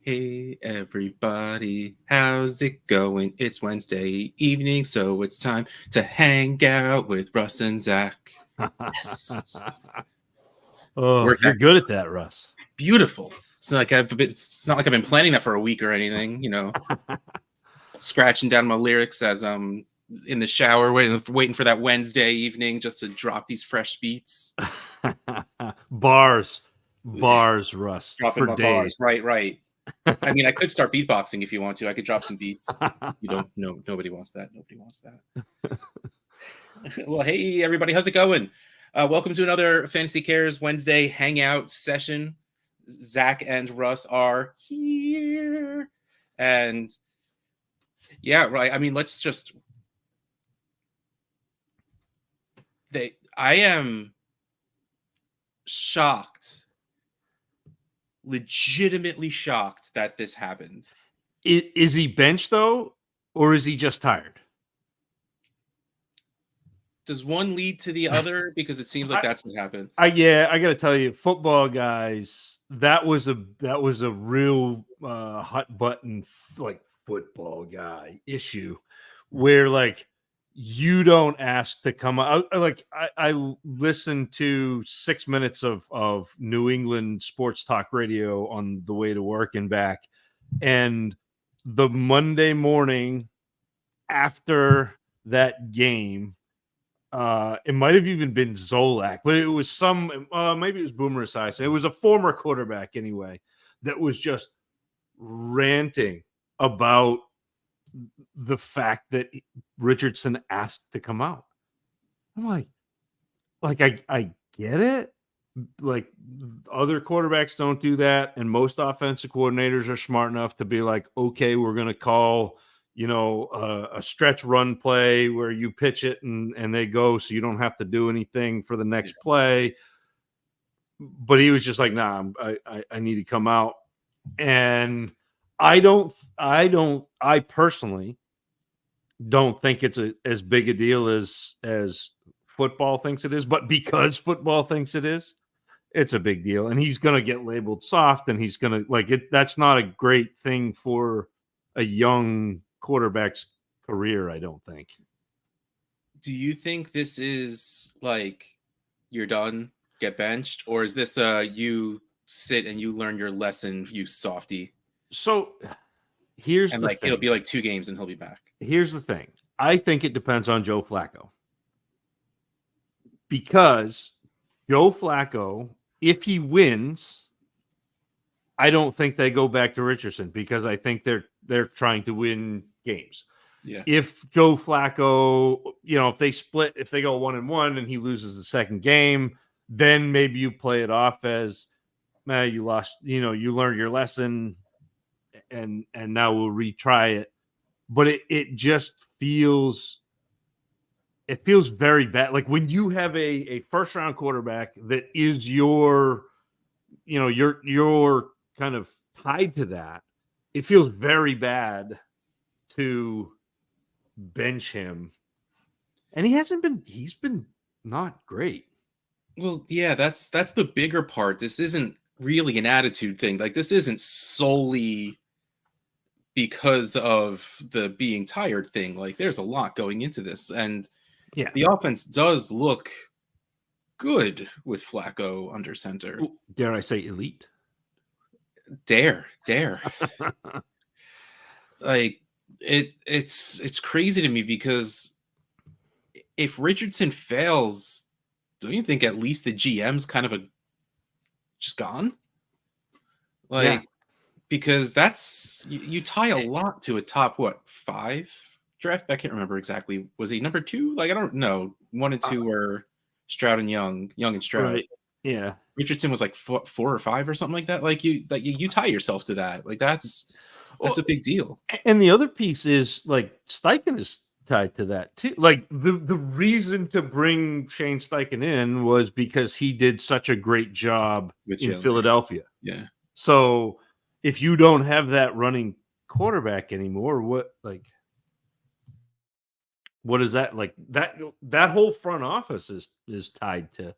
Hey everybody, how's it going? It's Wednesday evening, so it's time to hang out with Russ and Zach. Yes. Oh, Work you're good at that, Russ. beautiful. It's not like I've been planning that for a week or anything, scratching down my lyrics as I'm in the shower waiting for that Wednesday evening just to drop these fresh beats. Bars, Russ, Dropping for my days. bars. Right. I mean, I could start beatboxing if you want to. I could drop some beats. You don't know. Nobody wants that. Nobody wants that. Well, hey, everybody. How's it going? Welcome to another Fantasy Cares Wednesday hangout session. Zach and Russ are here. And yeah, right. I mean, let's just. I am shocked, legitimately shocked that this happened. Is he benched, though, or is he just tired? Does one lead to the other? Because it seems like that's what happened. I got to tell you, football guys, that was a real hot button like football guy issue, where like you don't ask to come out. I listened to 6 minutes of New England sports talk radio on the way to work and back, and the Monday morning after that game, it might have even been Zolak, but it was maybe it was Boomer Esiason. It was a former quarterback anyway that was just ranting about the fact that Richardson asked to come out. I'm like I get it. Like, other quarterbacks don't do that, and most offensive coordinators are smart enough to be like, okay, we're going to call a stretch run play where you pitch it and they go, so you don't have to do anything for the next play. But he was just like, nah, I need to come out. And I personally don't think it's as big a deal as football thinks it is, but because football thinks it is, it's a big deal. And he's going to get labeled soft, and he's going to like it. That's not a great thing for a young quarterback's career, I don't think. Do you think this is like you're done, get benched, or is this you sit and you learn your lesson, you softy? So here's And the like thing. it'll be like 2 games and he'll be back. Here's the thing. I think it depends on Joe Flacco. Because Joe Flacco, if he wins, I don't think they go back to Richardson, because I think they're trying to win games. Yeah. If Joe Flacco, if they split, if they go 1-1 and he loses the second game, then maybe you play it off as, you lost, you learned your lesson, and now we'll retry it. But it just feels very bad. Like when you have a first round quarterback that is you're kind of tied to that, it feels very bad to bench him. And he's been not great. Well, yeah, that's the bigger part. This isn't really an attitude thing. Like this isn't solely because of the being tired thing. Like there's a lot going into this, and the offense does look good with Flacco under center. Dare I say elite? Dare. Like it's crazy to me, because if Richardson fails, don't you think at least the GM's kind of just gone? Like, because that's you tie a lot to a top 5 draft. I can't remember exactly. Was he number 2? Like I don't know. 1 and 2 were Stroud and Young and Stroud. Right. Yeah. Richardson was like 4 or 5 or something like that. Like you tie yourself to that. Like that's a big deal. And the other piece is like Steichen is tied to that too. Like the reason to bring Shane Steichen in was because he did such a great job in Philadelphia. Yeah. So if you don't have that running quarterback anymore, what is that? Like that whole front office is tied to,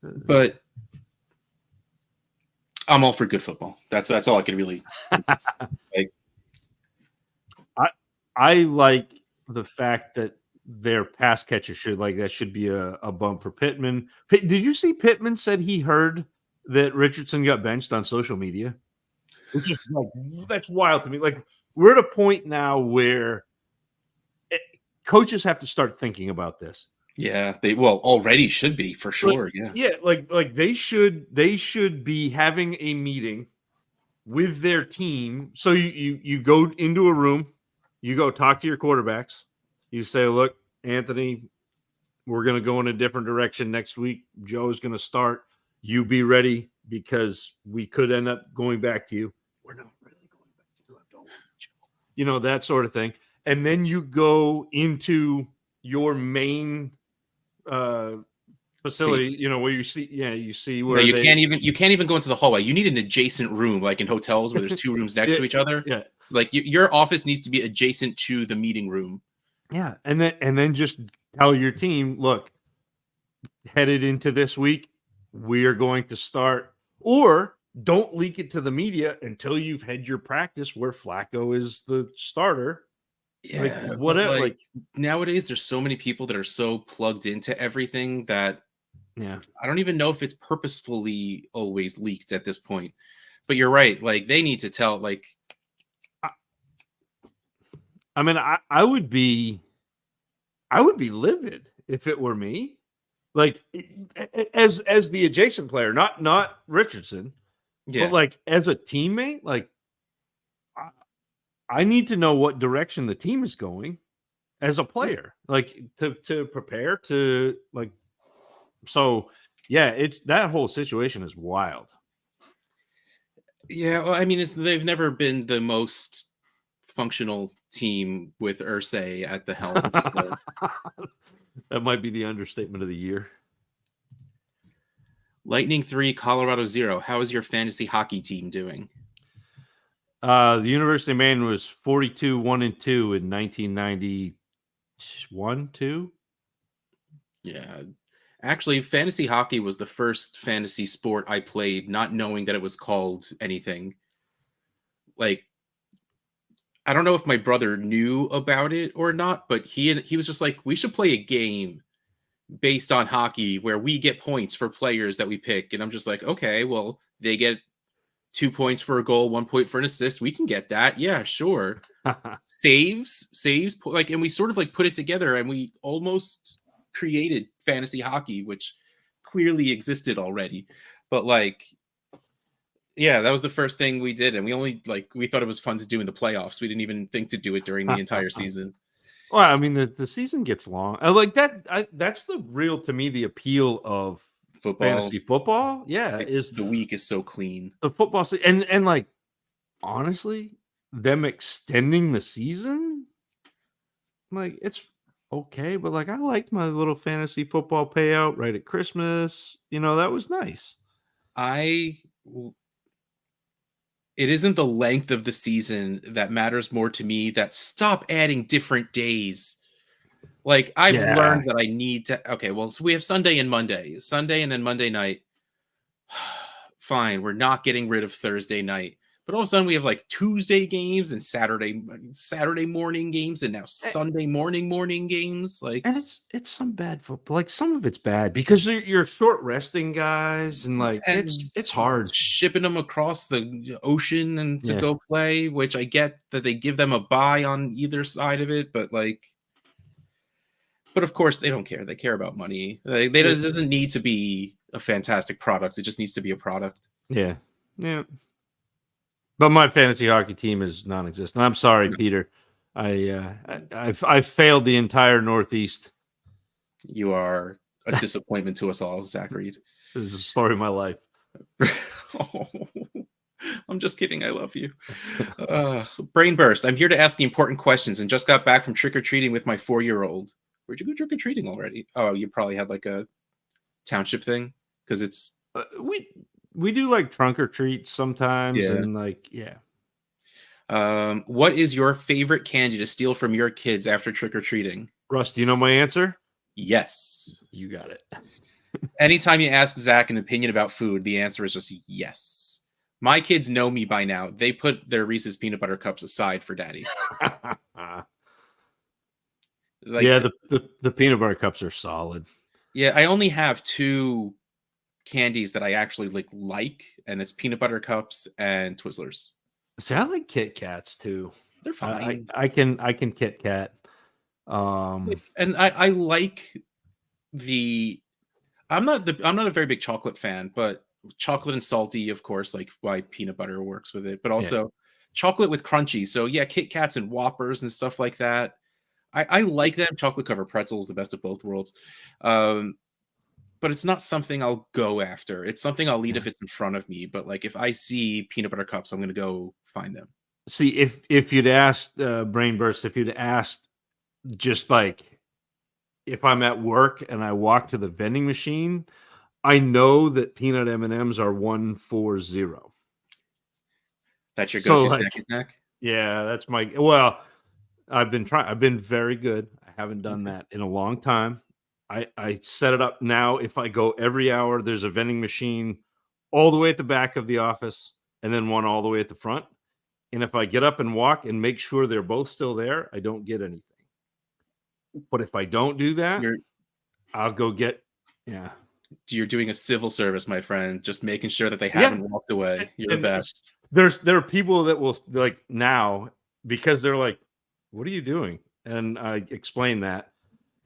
But I'm all for good football. That's all I can really like. I like the fact that their pass catcher should be a bump for Pittman. Did you see Pittman said he heard that Richardson got benched on social media? Which is like that's wild to me. Like we're at a point now where coaches have to start thinking about this. Yeah, they already should be for sure. Yeah. Yeah, like they should be having a meeting with their team. So you go into a room, you go talk to your quarterbacks. You say, "Look, Anthony, we're going to go in a different direction next week. Joe's going to start. You be ready because we could end up going back to you. We're not really going back to you. Don't worry, Joe." That sort of thing. And then you go into your main See, facility, where you see no, where they you can't even go into the hallway. You need an adjacent room, like in hotels where there's two rooms next yeah, to each other. yeah. Like your office needs to be adjacent to the meeting room. Yeah, and then just tell your team, look, headed into this week, we are going to start, or don't leak it to the media until you've had your practice where Flacco is the starter. Like Yeah, what? but like Like nowadays, there's so many people that are so plugged into everything that yeah, I don't even know if it's purposefully always leaked at this point. But you're right. Like they need to tell. Like I, I mean, I would be livid if it were me. Like as the adjacent player, not Richardson, but yeah, like as a teammate, like I, I need to know what direction the team is going as a player, like to prepare to like. So yeah, it's that whole situation is wild. yeah. Well, I mean, they've never been the most functional team with Ursay at the helm. So That might be the understatement of the year. Lightning 3, Colorado 0. How is your fantasy hockey team doing? The University of Maine was 42-1-2 in 1991, 2. Yeah. Actually, fantasy hockey was the first fantasy sport I played, not knowing that it was called anything. Like, I don't know if my brother knew about it or not, but he was just like, we should play a game based on hockey where we get points for players that we pick. And I'm just like, okay, well, they get 2 points for a goal, 1 point for an assist. We can get that. Yeah, sure. Saves, like, and we sort of like put it together and we almost created fantasy hockey, which clearly existed already. But like, yeah, that was the first thing we did. And we thought it was fun to do in the playoffs. We didn't even think to do it during the entire season. Well, I mean, the season gets long. I like that. That's the real, to me, the appeal of Football, fantasy football. Yeah, it's is the week is so clean. the football and like honestly, them extending the season, like it's okay, but like I liked my little fantasy football payout right at Christmas. That was nice. I It isn't the length of the season that matters more to me. That stop adding different days. Like I've Yeah. learned that I need to. Okay, well, so we have Sunday and Monday, Sunday and then Monday night. Fine, we're not getting rid of Thursday night, but all of a sudden we have like Tuesday games and Saturday morning games, and now Sunday morning games. Like, And it's some bad football. Like some of it's bad because you're short resting guys, and like it's and it's hard. shipping them across the ocean and to Yeah, go play, which I get that they give them a bye on either side of it, but like, but of course they don't care. They care about money. Like, yeah, it doesn't need to be a fantastic product. It just needs to be a product. yeah, yeah. But my fantasy hockey team is non-existent. I'm sorry, Peter. I've failed the entire Northeast. You are a disappointment to us all, Zach Reed. This is the story of my life. Oh, I'm just kidding. I love you. Brain burst. I'm here to ask the important questions and just got back from trick or treating with my 4-year-old. Where'd you go trick or treating already? Oh, you probably had like a township thing because it's We do like trunk or treats sometimes, yeah. and like yeah. What is your favorite candy to steal from your kids after trick or treating? Russ, do you know my answer? Yes. You got it. Anytime you ask Zach an opinion about food, the answer is just yes. My kids know me by now. They put their Reese's peanut butter cups aside for daddy. Yeah, Like, the peanut butter cups are solid. yeah, I only have two candies that I actually like, and it's peanut butter cups and Twizzlers. See, I like Kit Kats too. They're fine. I can Kit Kat. And I like the I'm not a very big chocolate fan, but chocolate and salty, of course, like why peanut butter works with it, but Yeah. also chocolate with crunchy. So yeah, Kit Kats and Whoppers and stuff like that. I like them. Chocolate covered pretzels, the best of both worlds. Um, but it's not something I'll go after. It's something I'll eat Yeah. if it's in front of me. But like if I see peanut butter cups, I'm gonna go find them. See, if you'd asked Brain Burst, if you'd asked just like if I'm at work and I walk to the vending machine, I know that peanut M&Ms are 140. That's your So go-to like, snacky snack. yeah, that's my well, I've been very good. I haven't done Okay. that in a long time. I set it up now. If I go every hour, there's a vending machine all the way at the back of the office and then one all the way at the front. And if I get up and walk and make sure they're both still there, I don't get anything. But if I don't do that, You're I'll go get yeah. you're doing a civil service, my friend. Just making sure that they Yeah. haven't walked away. You're the And best. there are people that will like now because they're like, "What are you doing?" And I explain that.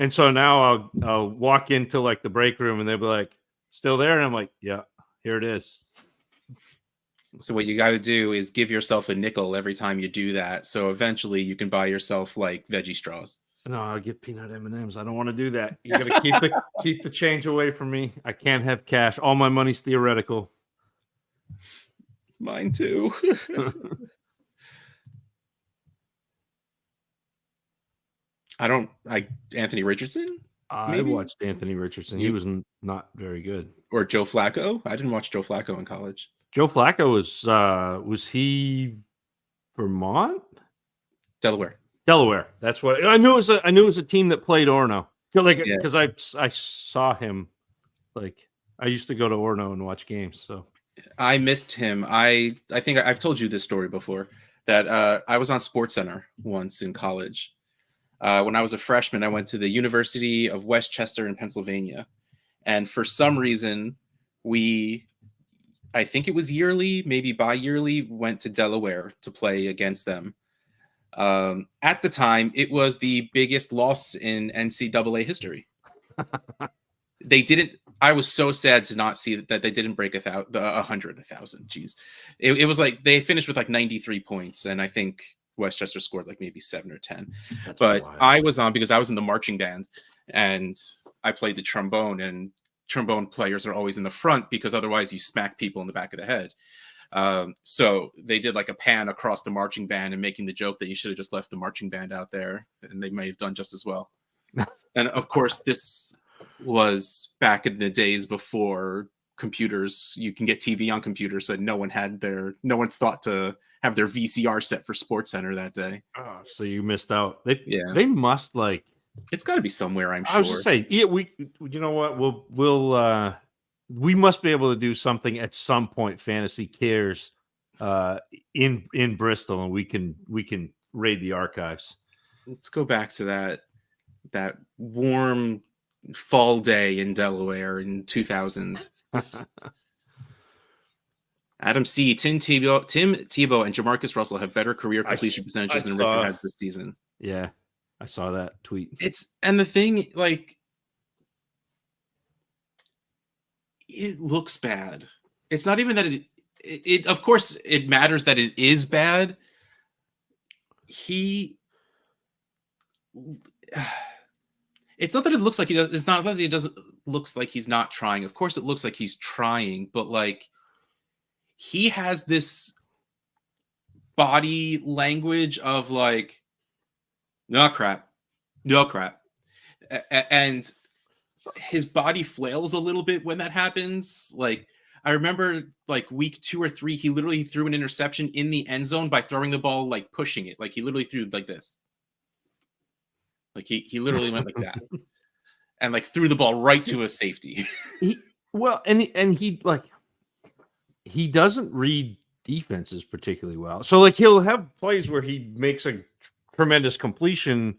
And so now I'll walk into like the break room and they'll be like, "Still there?" And I'm like, "Yeah, here it is." So what you got to do is give yourself a nickel every time you do that. So eventually you can buy yourself like veggie straws. No, I'll get peanut M&Ms. I don't want to do that. You got to keep the change away from me. I can't have cash. All my money's theoretical. Mine too. I Anthony Richardson I maybe watched Anthony Richardson. He you was not very good. or Joe Flacco. I didn't watch Joe Flacco in college. Joe Flacco was he Vermont? Delaware. Delaware. That's what I knew. I knew it was a team that played Orno. Like Yeah, because I saw him. Like I used to go to Orno and watch games. So I missed him. I think I've told you this story before that I was on Sports Center once in college. When I was a freshman, I went to the University of Westchester in Pennsylvania, and for some reason, I think it was yearly, maybe bi-yearly, went to Delaware to play against them. At the time, it was the biggest loss in NCAA history. They didn't. I was so sad to not see that they didn't break 1,000. Geez, it was like they finished with like 93 points, and I think Westchester scored like maybe 7 or 10. that's But wild. I was on because I was in the marching band, and I played the trombone, and trombone players are always in the front because otherwise you smack people in the back of the head. So they did like a pan across the marching band and making the joke that you should have just left the marching band out there, and they may have done just as well. And of course, this was back in the days before computers. You can get TV on computers, so no one thought to have their VCR set for Sports Center that day. Oh, so you missed out. Yeah. They must like. It's got to be somewhere, I'm I was sure. just saying, yeah, you know what, we must be able to do something at some point. Fantasy Cares, in Bristol, and we can raid the archives. Let's go back to that warm fall day in Delaware in 2000. Adam C, Tim Tebow, and Jamarcus Russell have better career completion percentages than Richard has this season. Yeah, I saw that tweet. And the thing, like, it looks bad. It's not even that it of course it matters that it is bad. It's not that it looks like it's not that he doesn't looks like he's not trying. Of course it looks like he's trying, but like he has this body language of like, no crap, and his body flails a little bit when that happens. Like I remember like week 2 or 3, he literally threw an interception in the end zone by throwing the ball, like pushing it. Like he literally threw like this. Like he literally went like that. And like threw the ball right to a safety. And he like he doesn't read defenses particularly well. So like he'll have plays where he makes a tremendous completion,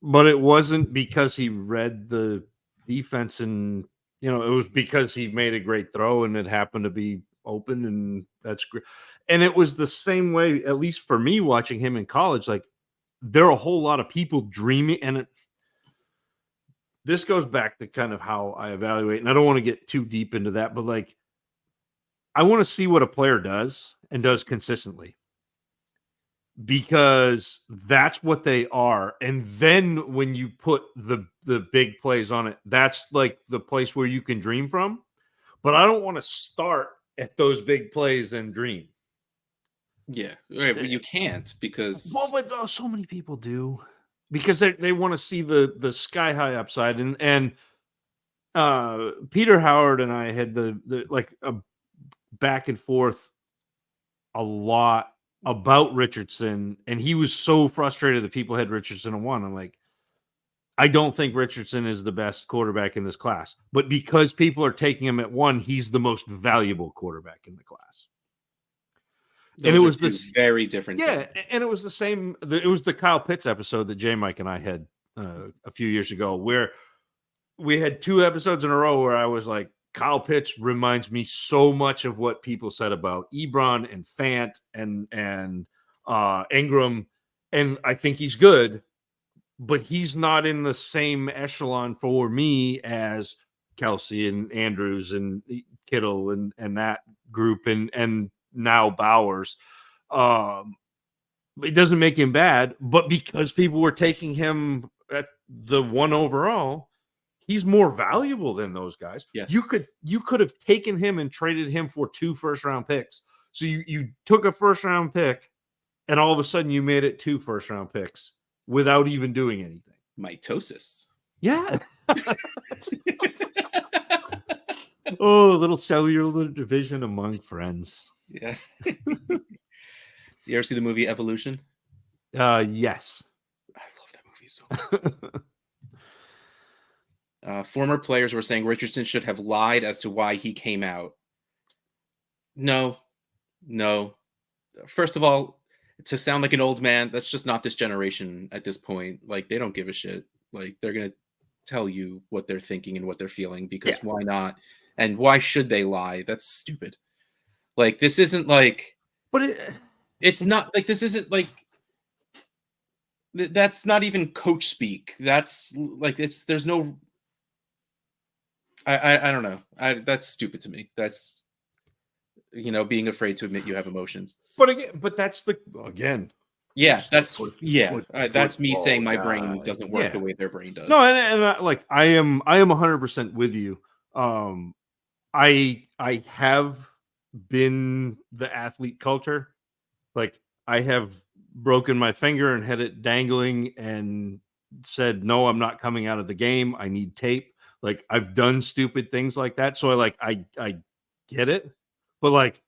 but it wasn't because he read the defense and it was because he made a great throw and it happened to be open, and that's great. And it was the same way, at least for me watching him in college. Like there are a whole lot of people dreaming, and this goes back to kind of how I evaluate, and I don't want to get too deep into that, but like I want to see what a player does and does consistently, because that's what they are. And then when you put the big plays on it, that's like the place where you can dream from. But I don't want to start at those big plays and dream. Yeah, right, but you can't because But so many people do, because they want to see the sky high upside. And Peter Howard and I had the like a back and forth a lot about Richardson, and he was so frustrated that people had Richardson at 1. I'm like, I don't think Richardson is the best quarterback in this class, but because people are taking him at 1, he's the most valuable quarterback in the class. those And it was this very different. yeah, and it was the same. It was the Kyle Pitts episode that J Mike and I had a few years ago, where we had 2 episodes in a row where I was like, Kyle Pitts reminds me so much of what people said about Ebron and Fant and Ingram, and I think he's good, but he's not in the same echelon for me as Kelsey and Andrews and Kittle and that group and now Bowers. It doesn't make him bad, but because people were taking him at the 1 overall, he's more valuable than those guys. Yes. You could have taken him and traded him for 2 first-round picks. So you took a first-round pick, and all of a sudden you made it 2 first-round picks without even doing anything. Mitosis. Yeah. Oh, a little cellular division among friends. Yeah. You ever see the movie Evolution? Yes. I love that movie so much. Former players were saying Richardson should have lied as to why he came out. No. First of all, to sound like an old man, that's just not this generation at this point. Like, they don't give a shit. Like, they're going to tell you what they're thinking and what they're feeling, because why not? And why should they lie? That's stupid. Like, this isn't like... But it's not like, this isn't like... That's not even coach speak. That's like, there's no... I don't know. That's stupid to me. That's, being afraid to admit you have emotions. But that's yeah, that's me saying my brain doesn't work the way their brain does. No, and I am 100% with you. I have been the athlete culture. Like, I have broken my finger and had it dangling and said, no, I'm not coming out of the game. I need tape. Like, I've done stupid things like that. So I get it, but like,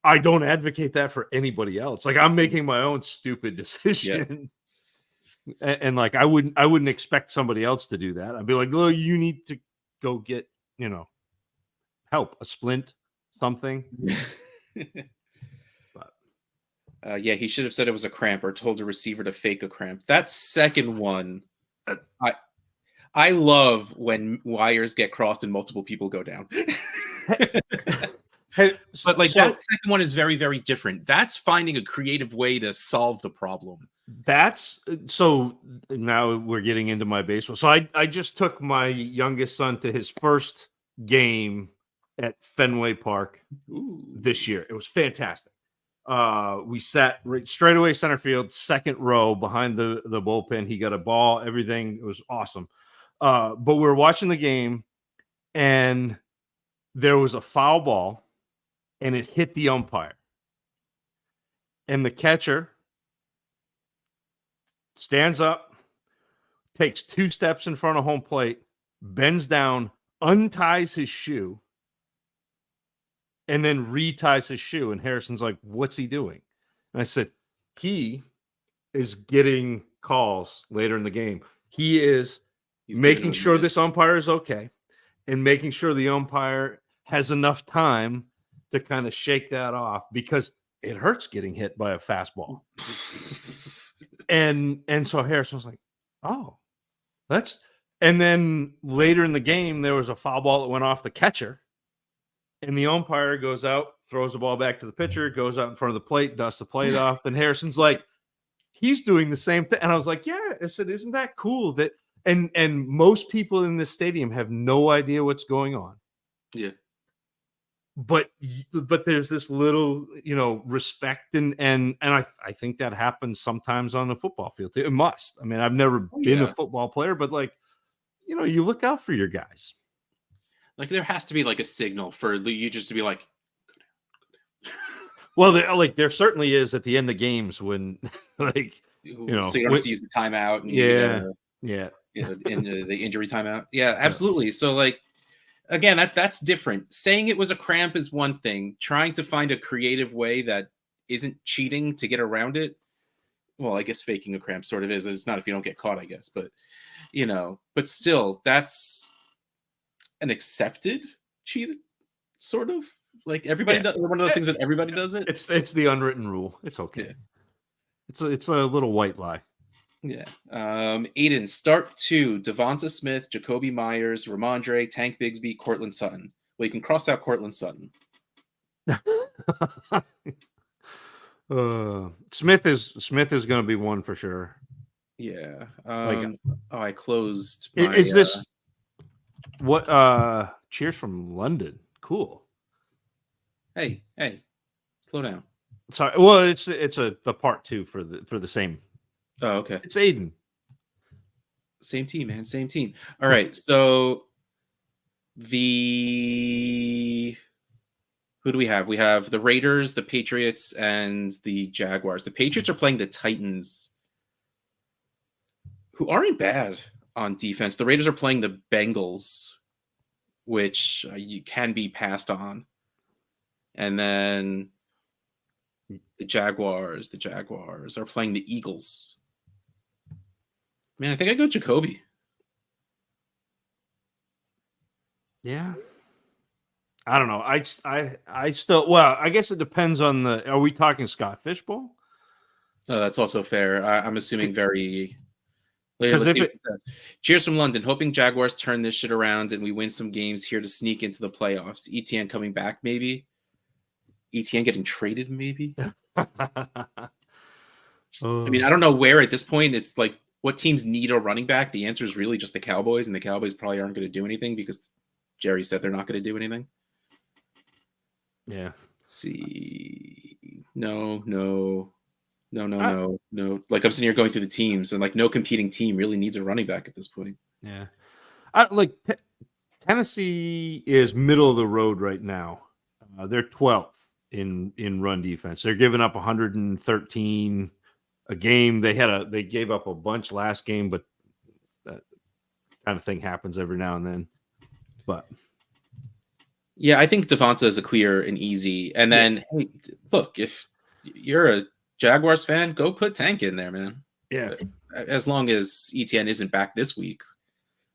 I don't advocate that for anybody else. Like, I'm making my own stupid decision. Yeah. And like, I wouldn't expect somebody else to do that. I'd be like, oh, you need to go get, help, a splint, something. But he should have said it was a cramp or told the receiver to fake a cramp. That second one, I love when wires get crossed and multiple people go down. But like, that second one is very, very different. That's finding a creative way to solve the problem. So now we're getting into my baseball. So I just took my youngest son to his first game at Fenway Park this year. It was fantastic. We sat right straight away center field, second row behind the bullpen. He got a ball, everything. It was awesome. But we were watching the game, and there was a foul ball, and it hit the umpire. And the catcher stands up, takes 2 steps in front of home plate, bends down, unties his shoe, and then reties his shoe. And Harrison's like, what's he doing? And I said, he is getting calls later in the game. He's making sure this umpire is okay, and making sure the umpire has enough time to kind of shake that off because it hurts getting hit by a fastball. And so Harrison was like, oh, that's, and then later in the game, there was a foul ball that went off the catcher. And the umpire goes out, throws the ball back to the pitcher, goes out in front of the plate, dusts the plate off. And Harrison's like, he's doing the same thing. And I was like, yeah, I said, isn't that cool that, and most people in this stadium have no idea what's going on. Yeah. But there's this little, respect and I think that happens sometimes on the football field too. It must. I mean, I've never been a football player, but like, you look out for your guys. Like there has to be like a signal for you just to be like, well, there certainly is at the end of games when like, so you don't have to use the timeout. And the injury timeout. Yeah, absolutely. Yeah. So like, again, that's different. Saying it was a cramp is one thing. Trying to find a creative way that isn't cheating to get around it. Well, I guess faking a cramp sort of is. It's not if you don't get caught, I guess. But, but still, that's an accepted cheat, sort of. Like everybody does. One of those things that everybody does it. It's the unwritten rule. It's okay. Yeah. It's a little white lie. Yeah. Aiden, start 2, Devonta Smith, Jacoby Myers, Ramondre, Tank Bigsby, Cortland Sutton. Well, you can cross out Cortland Sutton. Smith is going to be one for sure. Yeah. I closed. Is this what? Cheers from London. Cool. Hey, slow down. Sorry. Well, it's the part 2 for the same. Oh, okay. It's Aiden. Same team, man. Same team. All right. So who do we have? We have the Raiders, the Patriots, and the Jaguars. The Patriots are playing the Titans, who aren't bad on defense. The Raiders are playing the Bengals, which you can be passed on. And then the Jaguars are playing the Eagles. Man, I think I go Jacoby. Yeah. I don't know. I still, well, I guess it depends on are we talking Scott Fishbowl? Oh, that's also fair. I'm assuming very. Let's see what it says. Cheers from London. Hoping Jaguars turn this shit around and we win some games here to sneak into the playoffs. ETN coming back, maybe. ETN getting traded, maybe. I mean, I don't know where at this point. It's like, what teams need a running back? The answer is really just the Cowboys, and the Cowboys probably aren't going to do anything because Jerry said they're not going to do anything. Yeah. Let's see. No. Like I'm sitting here going through the teams, and like no competing team really needs a running back at this point. Yeah. Tennessee is middle of the road right now. They're 12th in run defense. They're giving up 113 a game. They gave up a bunch last game, but that kind of thing happens every now and then. But yeah, I think Devonta is a clear and easy. And then hey, look, if you're a Jaguars fan, go put Tank in there, man. Yeah. As long as ETN isn't back this week.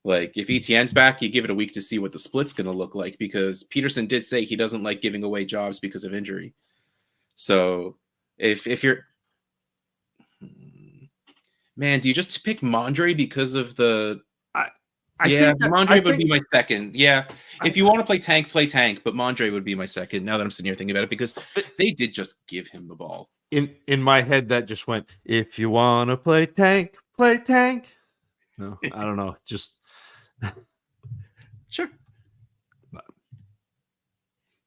Like if ETN's back, you give it a week to see what the split's going to look like, because Peterson did say he doesn't like giving away jobs because of injury. So if you're, man, do you just pick Mondre because of the? Mondre would be my second. Yeah, if you want to play Tank, but Mondre would be my second. Now that I'm sitting here thinking about it, because they did just give him the ball. In my head, that just went, if you want to play Tank, play Tank. No, I don't know. Just sure.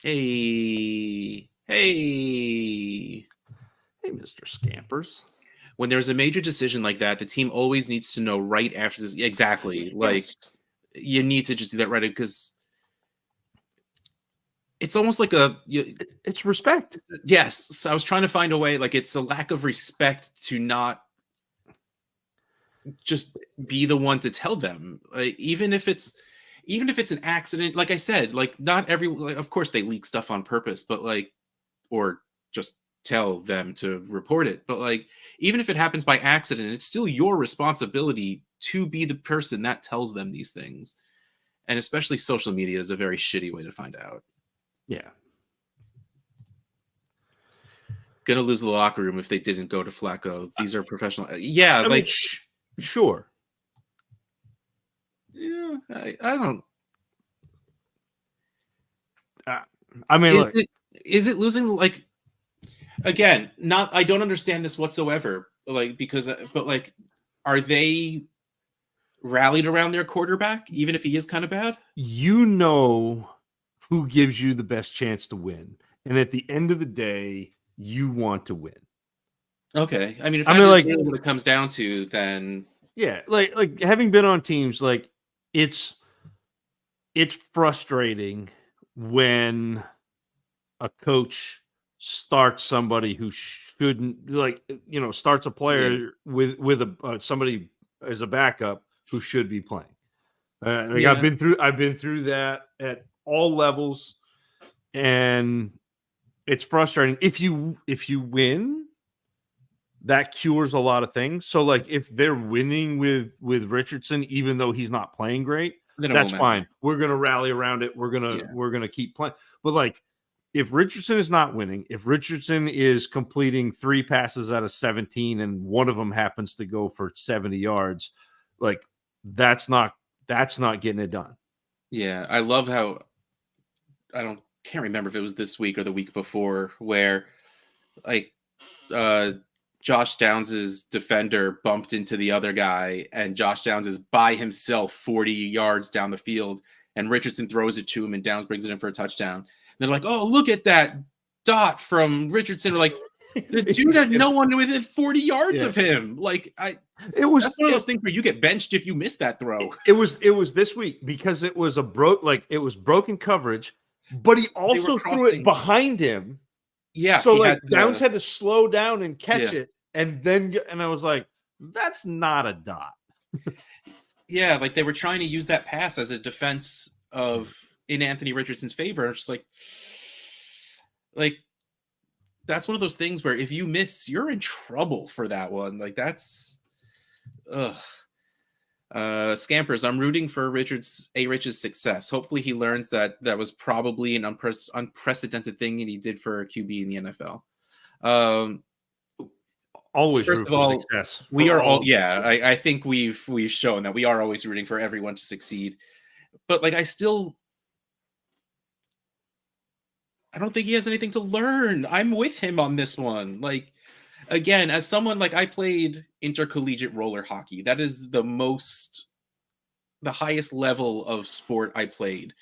Hey, Mr. Scampers. When there's a major decision like that, the team always needs to know right after this. Exactly. Like you need to just do that right, because it's almost like it's respect. Yes. So I was trying to find a way, like it's a lack of respect to not just be the one to tell them, like, even if it's an accident. Like I said, like not of course they leak stuff on purpose, but like, or just tell them to report it. But like, even if it happens by accident, it's still your responsibility to be the person that tells them these things. And especially social media is a very shitty way to find out. Yeah. gonna lose the locker room if they didn't go to Flacco. These are professional. Yeah, I mean, like sure. yeah, I don't. I mean, Is look, it losing like again? Not I don't understand this whatsoever. Like because but like, are they rallied around their quarterback even if he is kind of bad? you know who gives you the best chance to win, and at the end of the day, you want to win. Okay, I mean if I that mean, is like, really what it comes down to, then yeah, like having been on teams, like it's it's frustrating when a coach starts somebody who shouldn't, like, starts a yeah, player with a somebody as a backup who should be playing. Like yeah. I've been through that at all levels, and it's frustrating. If you win, that cures a lot of things. So, like, if they're winning with Richardson, even though he's not playing great, Then it that's won't matter. fine. We're gonna rally around it. We're gonna Yeah, we're gonna keep playing. But like, if Richardson is not winning, if Richardson is completing 3 passes out of 17 and one of them happens to go for 70 yards, like that's not that's not getting it done. yeah. I love how I don't can't remember if it was this week or the week before where like uh Josh Downs's defender bumped into the other guy, and Josh Downs is by himself 40 yards down the field, and Richardson throws it to him, and Downs brings it in for a touchdown. And they're like, "Oh, look at that dot from Richardson!" We're like, the dude had no one within 40 yards Yeah. of him. Like, It was that's one of those things where you get benched if you miss that throw. it was this week because it was broken coverage, but he They were also threw it crossing. behind him. Yeah, So he like had Downs to. had to slow down and catch Yeah, it, and then and I was like, that's not a dot. yeah. Like they were trying to use that pass as a defense of in Anthony Richardson's favor. It's just like that's one of those things where if you miss, you're in trouble for that one. Like that's ugh. Scampers, I'm rooting for Rich's success. Hopefully he learns that that was probably an unprecedented thing and he did for a QB in the NFL. Um, Always First root of for all, success we for are all all of them. yeah, I think we've shown that we are always rooting for everyone to succeed. But like I don't think he has anything to learn. I'm with him on this one. Like again, as someone like I played intercollegiate roller hockey. That is the highest level of sport I played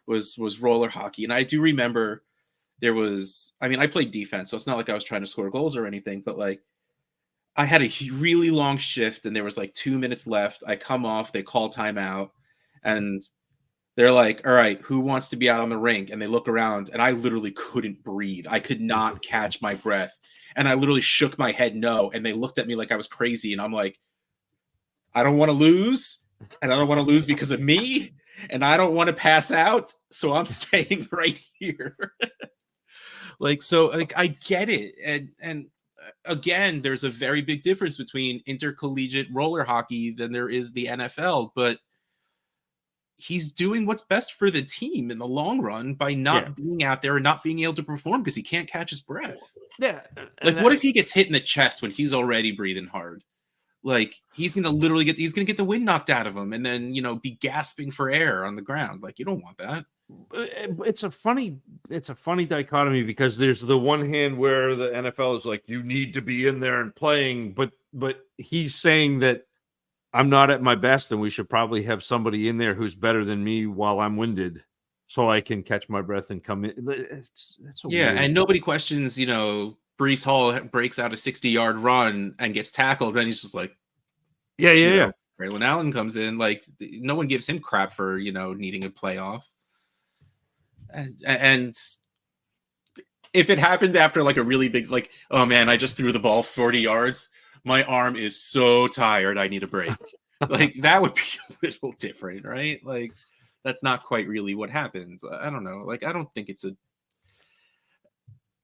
was roller hockey. And I do remember there was I mean, I played defense, so it's not like I was trying to score goals or anything, but like I had a really long shift and there was like 2 minutes left. I come off, they call timeout, and they're like, all right, who wants to be out on the rink? And they look around, and I literally couldn't breathe. I could not catch my breath. And I literally shook my head no. And they looked at me like I was crazy. And I'm like, I don't want to lose. And I don't want to lose because of me. And I don't want to pass out. So I'm staying right here. Like, so like I get it. And again, there's a very big difference between intercollegiate roller hockey than there is the NFL. But he's doing what's best for the team in the long run by Yeah, not being out there and not being able to perform because he can't catch his breath. yeah, and Like, what if he gets hit in the chest when he's already breathing hard? Like, he's gonna get the wind knocked out of him and then, be gasping for air on the ground. Like, you don't want that. it's a funny dichotomy because there's the one hand where the NFL is like, you need to be in there and playing, but he's saying that I'm not at my best, and we should probably have somebody in there who's better than me while I'm winded, so I can catch my breath and come in. It's a Yeah, weird. and nobody questions, Brees Hall breaks out a 60-yard run and gets tackled, then he's just like, Yeah, yeah, you yeah. know, Braylon Allen comes in, like no one gives him crap for, needing a playoff. And if it happened after like a really big, like, oh man, I just threw the ball 40 yards, my arm is so tired, I need a break. Like that would be a little different, right? Like that's not quite really what happens. I don't know. Like I don't think it's a.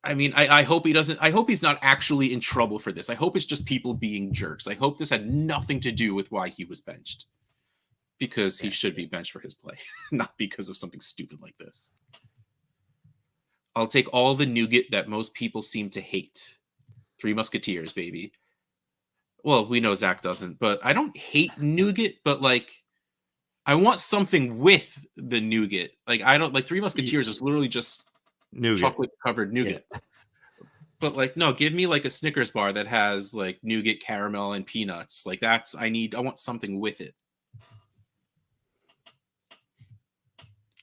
I mean, I hope he doesn't. I hope he's not actually in trouble for this. I hope it's just people being jerks. I hope this had nothing to do with why he was benched, because he should be benched for his play, not because of something stupid like this. I'll take all the nougat that most people seem to hate. Three Musketeers, baby. Well, we know Zach doesn't, but I don't hate nougat, but like I want something with the nougat. Like I don't like Three Musketeers is literally just Nougat. chocolate covered nougat. Yeah. But like no, give me like a Snickers bar that has like nougat, caramel, and peanuts. Like I want something with it.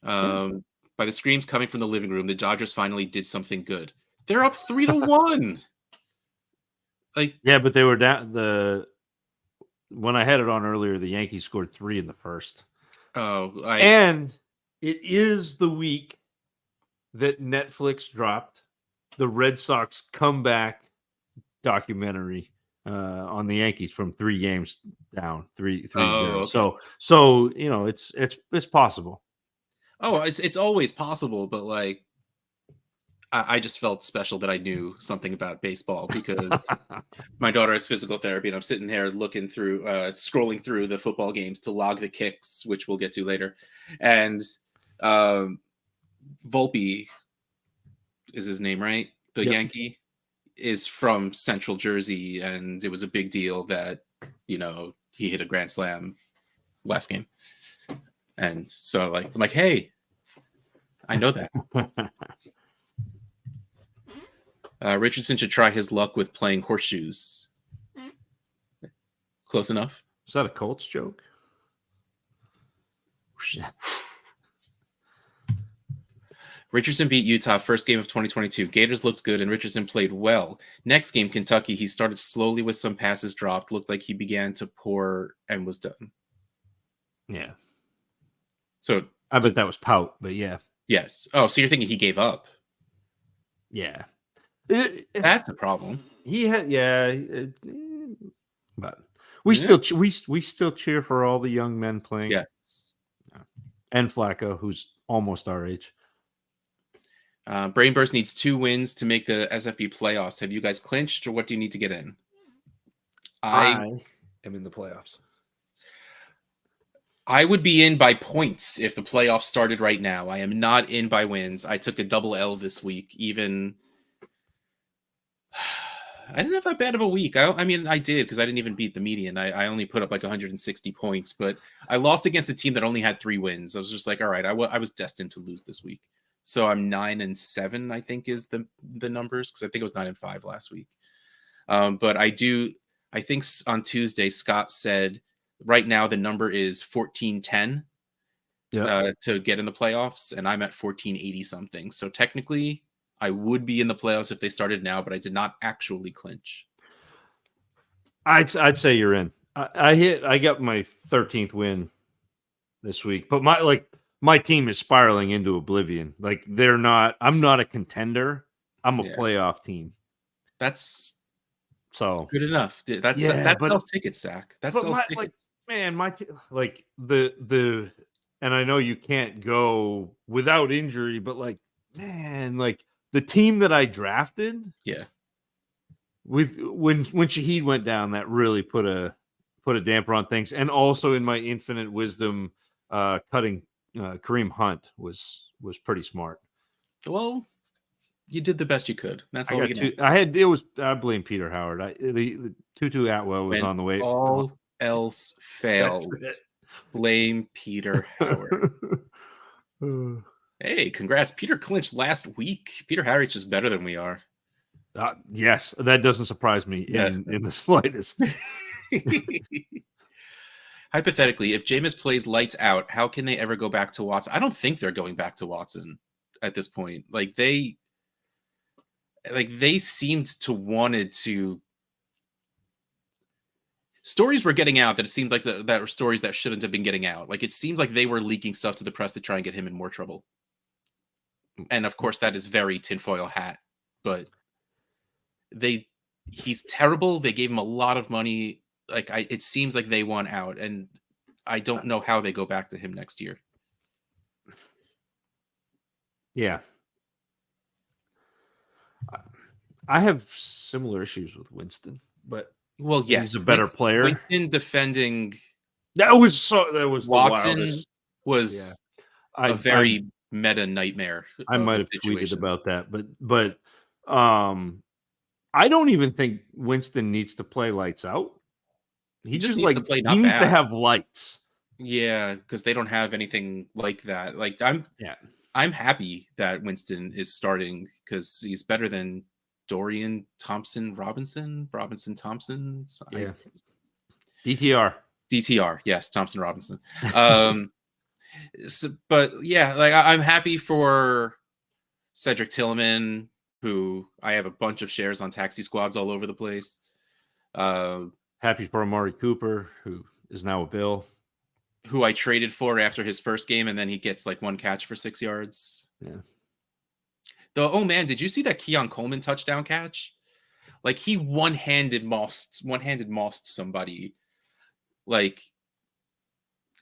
By the screams coming from the living room, the Dodgers finally did something good. They're up 3-1. Like yeah, but they were down when I had it on earlier, the Yankees scored 3 in the first. And it is the week that Netflix dropped the Red Sox comeback documentary on the Yankees from 3 games down, 3-0. Okay. So you know it's possible. Oh, it's always possible, but like I just felt special that I knew something about baseball because my daughter has physical therapy, and I'm sitting there looking through, scrolling through the football games to log the kicks, which we'll get to later. And Volpe is his name, right? The Yankee is from Central Jersey, and it was a big deal that, you know, he hit a grand slam last game. And so like, I'm like, hey, I know that. Richardson should try his luck with playing horseshoes. Close enough. Is that a Colts joke? Richardson beat Utah first game of 2022. Gators looked good and Richardson played well. Next game, Kentucky, he started slowly with some passes dropped. Looked like he began to pour and was done. Yeah. So I bet that was pout, but yeah. Yes. Oh, so you're thinking he gave up? Yeah. That's a problem. He had, but we still cheer for all the young men playing. Yes, and Flacco, who's almost our age. Brainburst needs 2 wins to make the SFB playoffs. Have you guys clinched, or what do you need to get in? I am in the playoffs. I would be in by points if the playoffs started right now. I am not in by wins. I took a double L this week. Even I didn't have that bad of a week. I mean, I did because I didn't even beat the median. I only put up like 160 points, but I lost against a team that only had 3 wins. I was just like, all right, I was destined to lose this week. So I'm 9-7, I think is the numbers, because I think it was 9-5 last week. But I think on Tuesday, Scott said right now the number is 1410 to get in the playoffs, and I'm at 1480 something. So technically I would be in the playoffs if they started now, but I did not actually clinch. I'd say you're in. I got my 13th win this week, but my team is spiraling into oblivion. Like I'm not a contender. I'm a playoff team. That's so good enough. That sells tickets, Zach. That sells tickets. Man, my the and I know you can't go without injury, but man, the team that I drafted, with when Shaheed went down, that really put a damper on things. And also in my infinite wisdom, cutting Kareem Hunt was pretty smart. Well, you did the best you could. That's all. I blame Peter Howard. The Tutu Atwell was on the way. All else fails, blame Peter Howard. Hey, congrats. Peter clinched last week. Peter Howard's just better than we are. Yes, that doesn't surprise me in the slightest. Hypothetically, if Jameis plays lights out, how can they ever go back to Watson? I don't think they're going back to Watson at this point. They seemed to wanted to. Stories were getting out that it seems like that were stories that shouldn't have been getting out. Like it seemed like they were leaking stuff to the press to try and get him in more trouble. And of course, that is very tinfoil hat. But he's terrible. They gave him a lot of money. It seems like they want out, and I don't know how they go back to him next year. Yeah. I have similar issues with Winston, but yes, he's a better player. Winston defending that was Watson was a very meta nightmare. I might have tweeted about that, but I don't even think Winston needs to play lights out. He just needs to play he not needs to bad. have lights. Yeah, because they don't have anything like that. Like Yeah. I'm happy that Winston is starting because he's better than Dorian Robinson Thompson. Yeah. DTR. DTR, yes, Thompson Robinson. But yeah, like I'm happy for Cedric Tillman, who I have a bunch of shares on taxi squads all over the place. Happy for Amari Cooper, who is now a Bill. Who I traded for after his first game, and then he gets like 1 catch for 6 yards. Yeah. Though, oh man, did you see that Keon Coleman touchdown catch? Like he one-handed mossed somebody. Like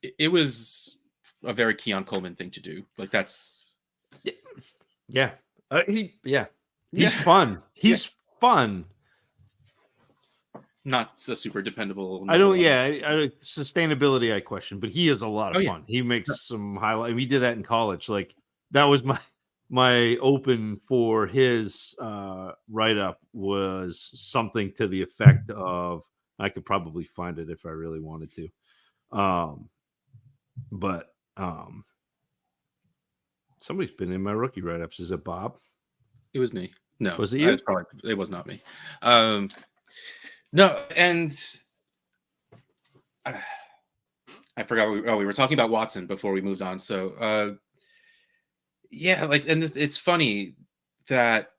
it was a very Keon Coleman thing to do. Like that's yeah. He's fun. He's fun. Not a super dependable. I don't. Yeah, sustainability I question, but he is a lot of fun. He makes some highlight. We did that in college. Like that was my open for his write up was something to the effect of I could probably find it if I really wanted to. But somebody's been in my rookie write ups. Is it Bob? It was me. No, was it you? It was not me. No, and I forgot. We were talking about Watson before we moved on. So, yeah, like, and it's funny that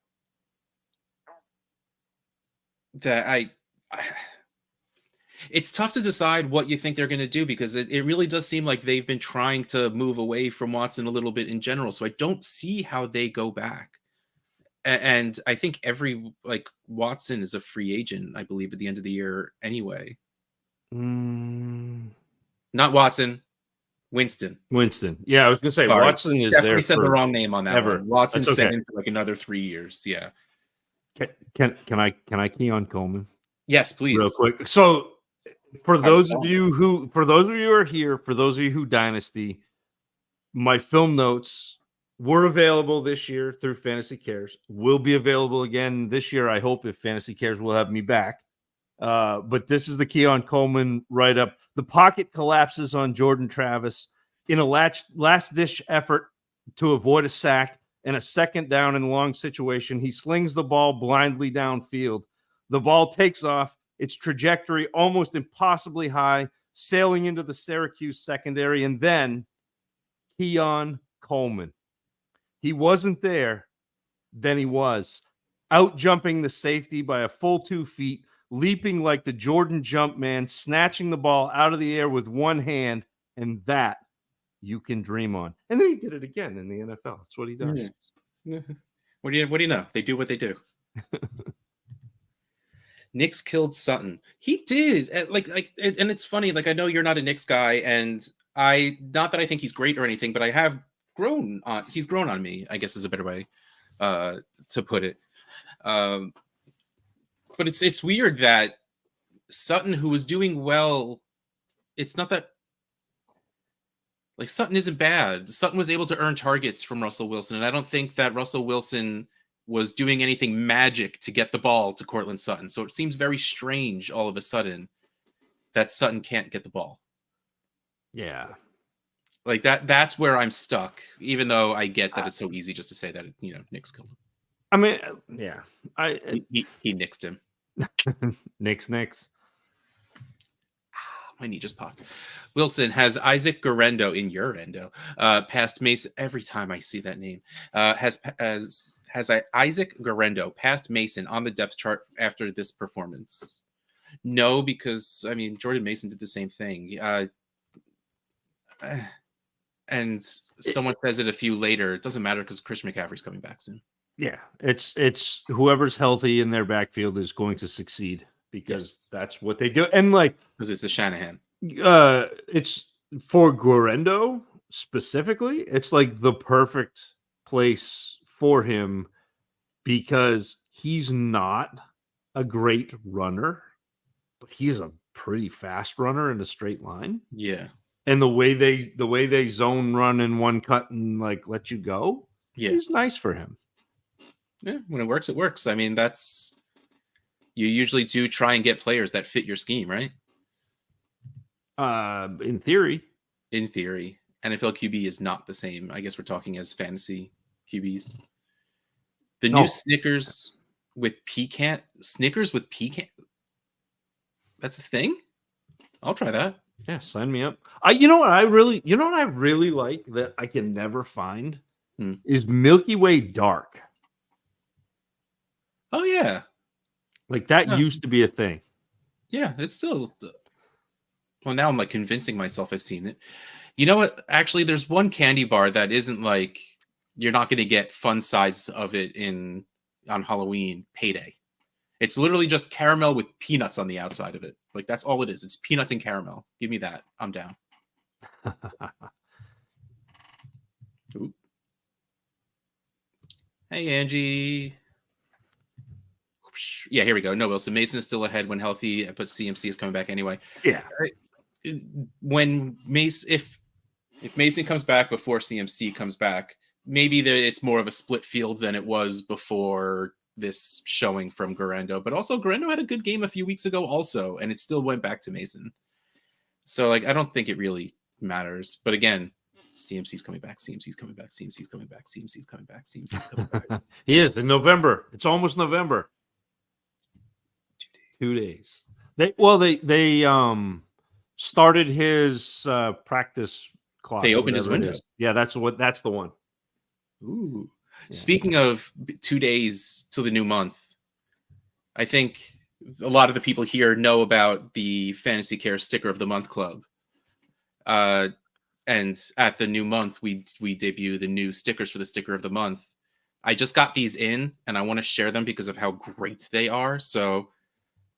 it's tough to decide what you think they're going to do because it really does seem like they've been trying to move away from Watson a little bit in general. So I don't see how they go back. And I think Watson is a free agent, I believe, at the end of the year anyway. Not Watson, Winston. Yeah, I was gonna say Sorry. Watson is definitely there said the wrong name on that ever. one. Watson's okay. sitting for like another 3 years. Yeah. Can I key on Coleman? Yes, please. Real quick. So for those of you who are here, for those of you who dynasty, my film notes were available this year through Fantasy Cares. Will be available again this year. I hope if Fantasy Cares will have me back. But this is the Keon Coleman write-up. The pocket collapses on Jordan Travis in a last-ditch effort to avoid a sack and a second down and long situation. He slings the ball blindly downfield. The ball takes off. Its trajectory almost impossibly high, sailing into the Syracuse secondary, and then Keon Coleman. He wasn't there. Then he was. Out jumping the safety by a full 2 feet, leaping like the Jordan jump man, snatching the ball out of the air with one hand, and that you can dream on. And then he did it again in the NFL. That's what he does. Yeah. What do you know? They do what they do. Knicks killed Sutton. He did. And it's funny. Like I know you're not a Knicks guy, and not that I think he's great or anything, but I have grown on. He's grown on me, I guess is a better way to put it. But it's weird that Sutton, who was doing well, it's not that like Sutton isn't bad. Sutton was able to earn targets from Russell Wilson, and I don't think that Russell Wilson was doing anything magic to get the ball to Cortland Sutton. So it seems very strange all of a sudden that Sutton can't get the ball. Yeah. Like that's where I'm stuck, even though I get that it's so easy just to say that, Knicks killed him. I mean, yeah. He nixed him. Knicks. My knee just popped. Wilson has Isaac Guerendo in your endo. Past Mason every time I see that name. Has Isaac Guerendo past Mason on the depth chart after this performance? No, because I mean Jordan Mason did the same thing. And someone says it a few later. It doesn't matter because Christian McCaffrey's coming back soon. Yeah, it's whoever's healthy in their backfield is going to succeed because that's what they do. And because it's the Shanahan. It's for Guerendo specifically. It's like the perfect place for him because he's not a great runner, but he's a pretty fast runner in a straight line. Yeah. And the way they zone run in one cut and let you go, yeah, it's nice for him. Yeah, when it works, it works. I mean, that's You usually do try and get players that fit your scheme, right? In theory. In theory. NFL QB is not the same. I guess we're talking as fantasy QBs. The new No. Snickers with pecan. Snickers with pecan. That's a thing? I'll try that. Yeah, sign me up. You know what I really like that I can never find is Milky Way Dark. Oh yeah. Like that Yeah. used to be a thing. Yeah, it's still. Well, now I'm like convincing myself I've seen it. You know what? Actually, there's one candy bar that isn't like you're not going to get fun size of it on Halloween payday. It's literally just caramel with peanuts on the outside of it. Like that's all it is. It's peanuts and caramel. Give me that. I'm down. Ooh. Hey Angie. Yeah, here we go. No, Wilson Mason is still ahead when healthy, but CMC is coming back anyway. Yeah. When if Mason comes back before CMC comes back, maybe it's more of a split field than it was before this showing from Garendo. But also, Garendo had a good game a few weeks ago also, and it still went back to Mason. So, like, I don't think it really matters. But again, CMC's coming back. CMC's coming back. CMC's coming back. CMC's coming back. CMC's coming back. He is in November. It's almost November. 2 days. They started his practice clock. They opened his window. Yeah, that's the one. Ooh. Yeah. Speaking of 2 days till the new month, I think a lot of the people here know about the Fantasy Care Sticker of the Month Club. And at the new month, we debut the new stickers for the Sticker of the Month. I just got these in, and I want to share them because of how great they are. So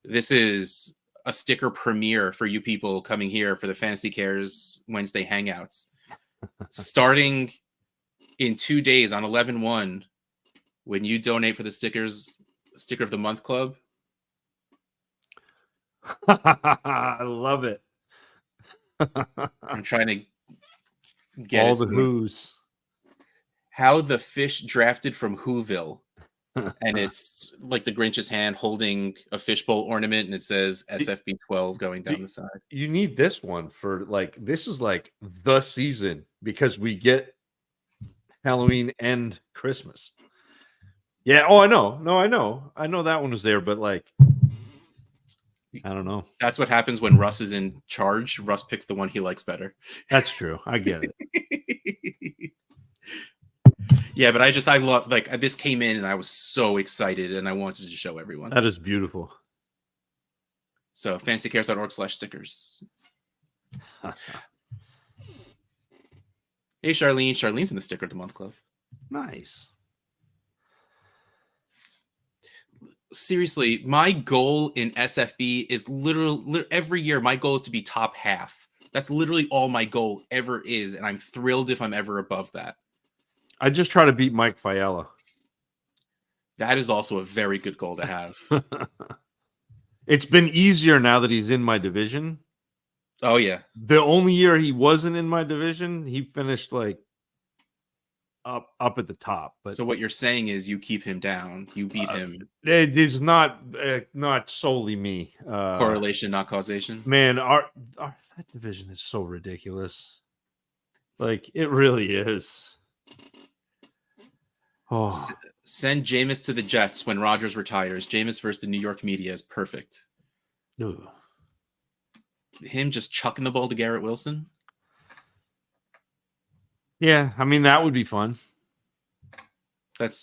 this is a sticker premiere for you people coming here for the Fantasy Cares Wednesday Hangouts. Starting in 2 days on 11/1, when you donate for the Sticker of the Month Club. I love it. I'm trying to get all the who's. How the Fish Drafted from Whoville. And it's like the Grinch's hand holding a fishbowl ornament, and it says SFB 12 going down the side. You need this one for this is like the season because we get Halloween and Christmas. Yeah. Oh, I know. No, I know that one was there, but I don't know. That's what happens when Russ is in charge. Russ picks the one he likes better. That's true. I get it. Yeah, but I love this came in and I was so excited and I wanted to show everyone. That is beautiful. So fantasycares.org/stickers. Hey Charlene. Charlene's in the Sticker of the Month Club. Nice. Seriously, my goal in SFB is literally every year my goal is to be top half. That's literally all my goal ever is, and I'm thrilled if I'm ever above that. I just try to beat Mike Fiala. That is also a very good goal to have. It's been easier now that he's in my division. Oh, yeah. The only year he wasn't in my division, he finished up at the top. But so what you're saying is you keep him down. You beat him. It is not solely me. Correlation, not causation. Man, our that division is so ridiculous. It really is. Oh. Send Jameis to the Jets when Rodgers retires. Jameis versus the New York media is perfect. Ugh. Him just chucking the ball to Garrett Wilson. Yeah, I mean that would be fun. That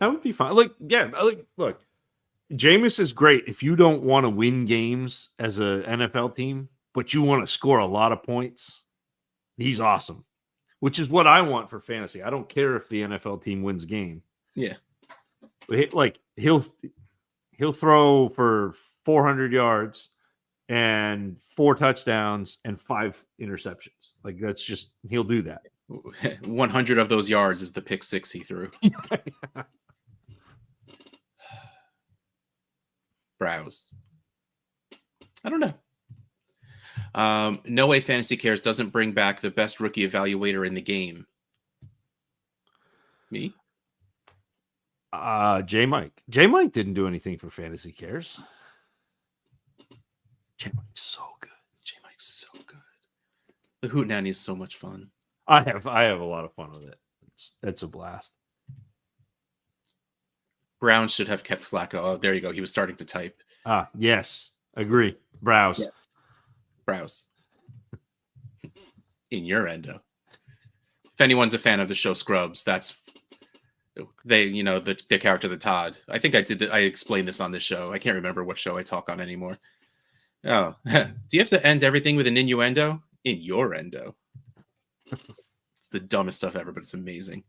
would be fun. Look, Jameis is great if you don't want to win games as an NFL team, but you want to score a lot of points. He's awesome. Which is what I want for fantasy. I don't care if the NFL team wins a game. Yeah. But he'll throw for 400 yards and 4 touchdowns and 5 interceptions. That's just he'll do that. 100 of those yards is the pick 6 he threw. Browse. I don't know. No way Fantasy Cares doesn't bring back the best rookie evaluator in the game. Me? J Mike. J Mike didn't do anything for Fantasy Cares. J Mike's so good. J Mike's so good. The Hootenanny is so much fun. I have a lot of fun with it. It's a blast. Brown should have kept Flacco. Oh, there you go. He was starting to type. Yes. Agree. Browse. Yes. Browse. Innuendo. If anyone's a fan of the show Scrubs, that's the character, the Todd. I think I explained this on this show. I can't remember what show I talk on anymore. Oh, do you have to end everything with an innuendo? Innuendo. It's the dumbest stuff ever, but it's amazing.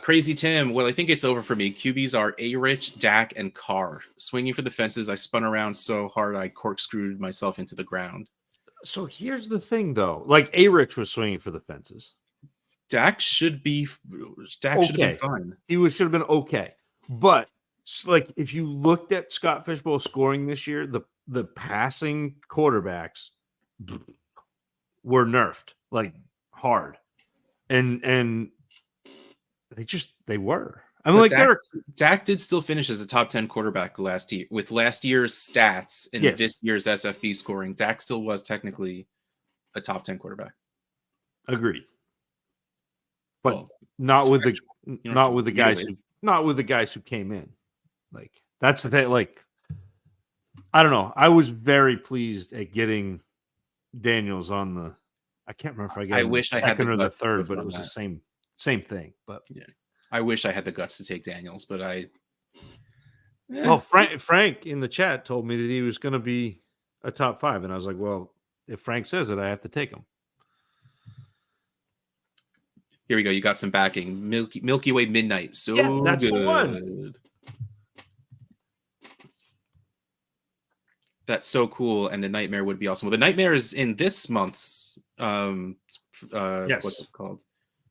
Crazy Tim. Well, I think it's over for me. QBs are A-Rich, Dak, and Carr. Swinging for the fences, I spun around so hard I corkscrewed myself into the ground. So here's the thing, though. Like, A-Rich was swinging for the fences. Dak should have been fine. He should have been okay. But like, if you looked at Scott Fishbowl scoring this year, the passing quarterbacks were nerfed like hard, and they were. I mean, but Dak did still finish as a top 10 quarterback last year with last year's stats and this year's SFB scoring. Dak still was technically a top 10 quarterback. Agreed. But not with the guys who came in. Like, that's the thing. Like, I don't know. I was very pleased at getting Daniels on the. I can't remember if I got the second or the third, but it was the same thing. But yeah, I wish I had the guts to take Daniels, but Well, Frank in the chat told me that he was going to be a top 5, and I was like, well, if Frank says it, I have to take him. Here we go. You got some backing. Milky Way Midnight. So that's good. The one. That's so cool. And the Nightmare would be awesome. Well, the Nightmare is in this month's what's it called?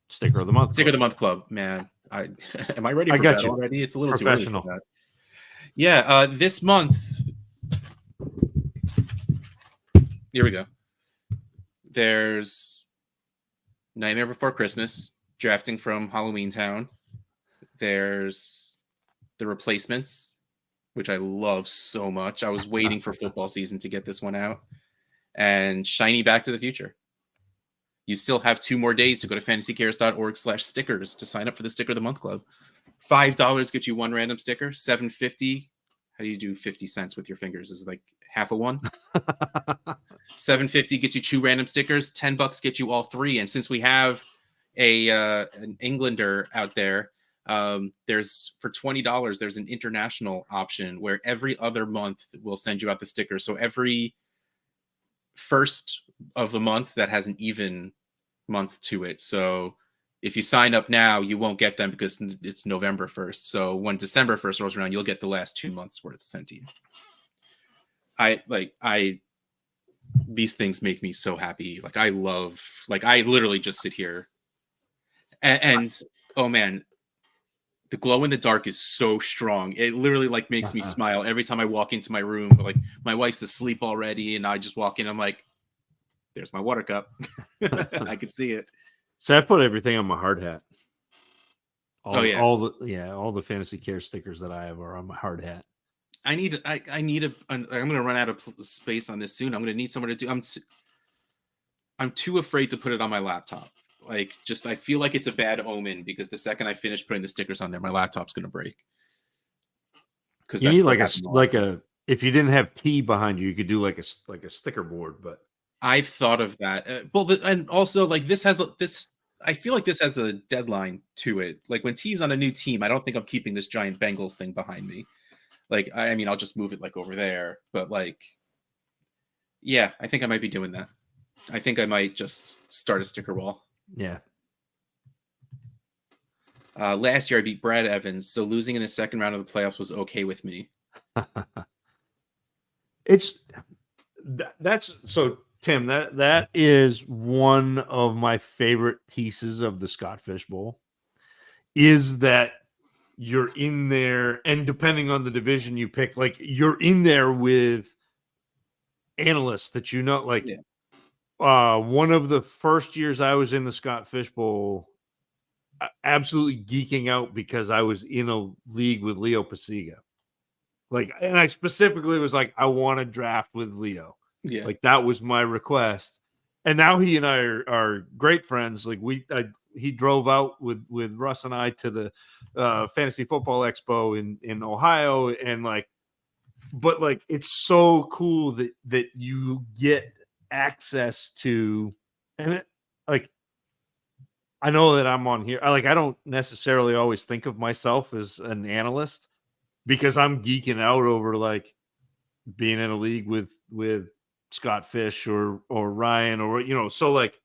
Sticker of the Month. Sticker of the Month Club. Man, am I ready for that already? It's a little too early for that. Yeah, this month. Here we go. There's Nightmare Before Christmas, drafting from Halloween Town. There's The Replacements, which I love so much. I was waiting for football season to get this one out. And Shiny Back to the Future. You still have 2 more days to go to fantasycares.org/stickers to sign up for the Sticker of the Month Club. $5 gets you 1 random sticker. $7.50. How do you do 50 cents with your fingers? Is it like half a 1? $7.50 gets you 2 random stickers. $10 gets you all 3. And since we have an Englander out there, there's for $20 there's an international option where every other month we'll send you out the sticker. So every first of the month that has an even month to it. So if you sign up now, you won't get them because it's November 1st. So when December 1st rolls around, you'll get the last 2 months worth sent to you. These things make me so happy. Like, I literally just sit here and oh man, the glow in the dark is so strong. It literally like makes me smile every time I walk into my room. Like, my wife's asleep already and I just walk in. I'm like, there's my water cup. I could see it. So I put everything on my hard hat. All the Fantasy Care stickers that I have are on my hard hat. I'm going to run out of space on this soon. I'm going to need somewhere to do. I'm too afraid to put it on my laptop. Like, I feel like it's a bad omen because the second I finish putting the stickers on there, my laptop's going to break. Because you need if you didn't have tea behind you, you could do like a sticker board. But I've thought of that. And also like this has this. I feel like this has a deadline to it. Like, when T's on a new team, I don't think I'm keeping this giant Bengals thing behind me. Like, I mean, I'll just move it like over there. But like, yeah, I think I might be doing that. I think I might just start a sticker wall. Yeah. Last year I beat Brad Evans, so losing in the second round of the playoffs was okay with me. That's so, Tim, that is one of my favorite pieces of the Scott Fishbowl, is that you're in there, and depending on the division you pick, like, you're in there with analysts that you know, like, one of the first years I was in the Scott Fishbowl, absolutely geeking out because I was in a league with Leo Pasiga. Like, and I specifically was like, I want to draft with Leo. Yeah. Like, that was my request. And now he and I are great friends. Like, he drove out with Russ and I to the Fantasy Football Expo in Ohio, and like, but like, it's so cool that you get access to, and like, I know that I'm on here. I don't necessarily always think of myself as an analyst because I'm geeking out over like being in a league with Scott Fish or Ryan, or so like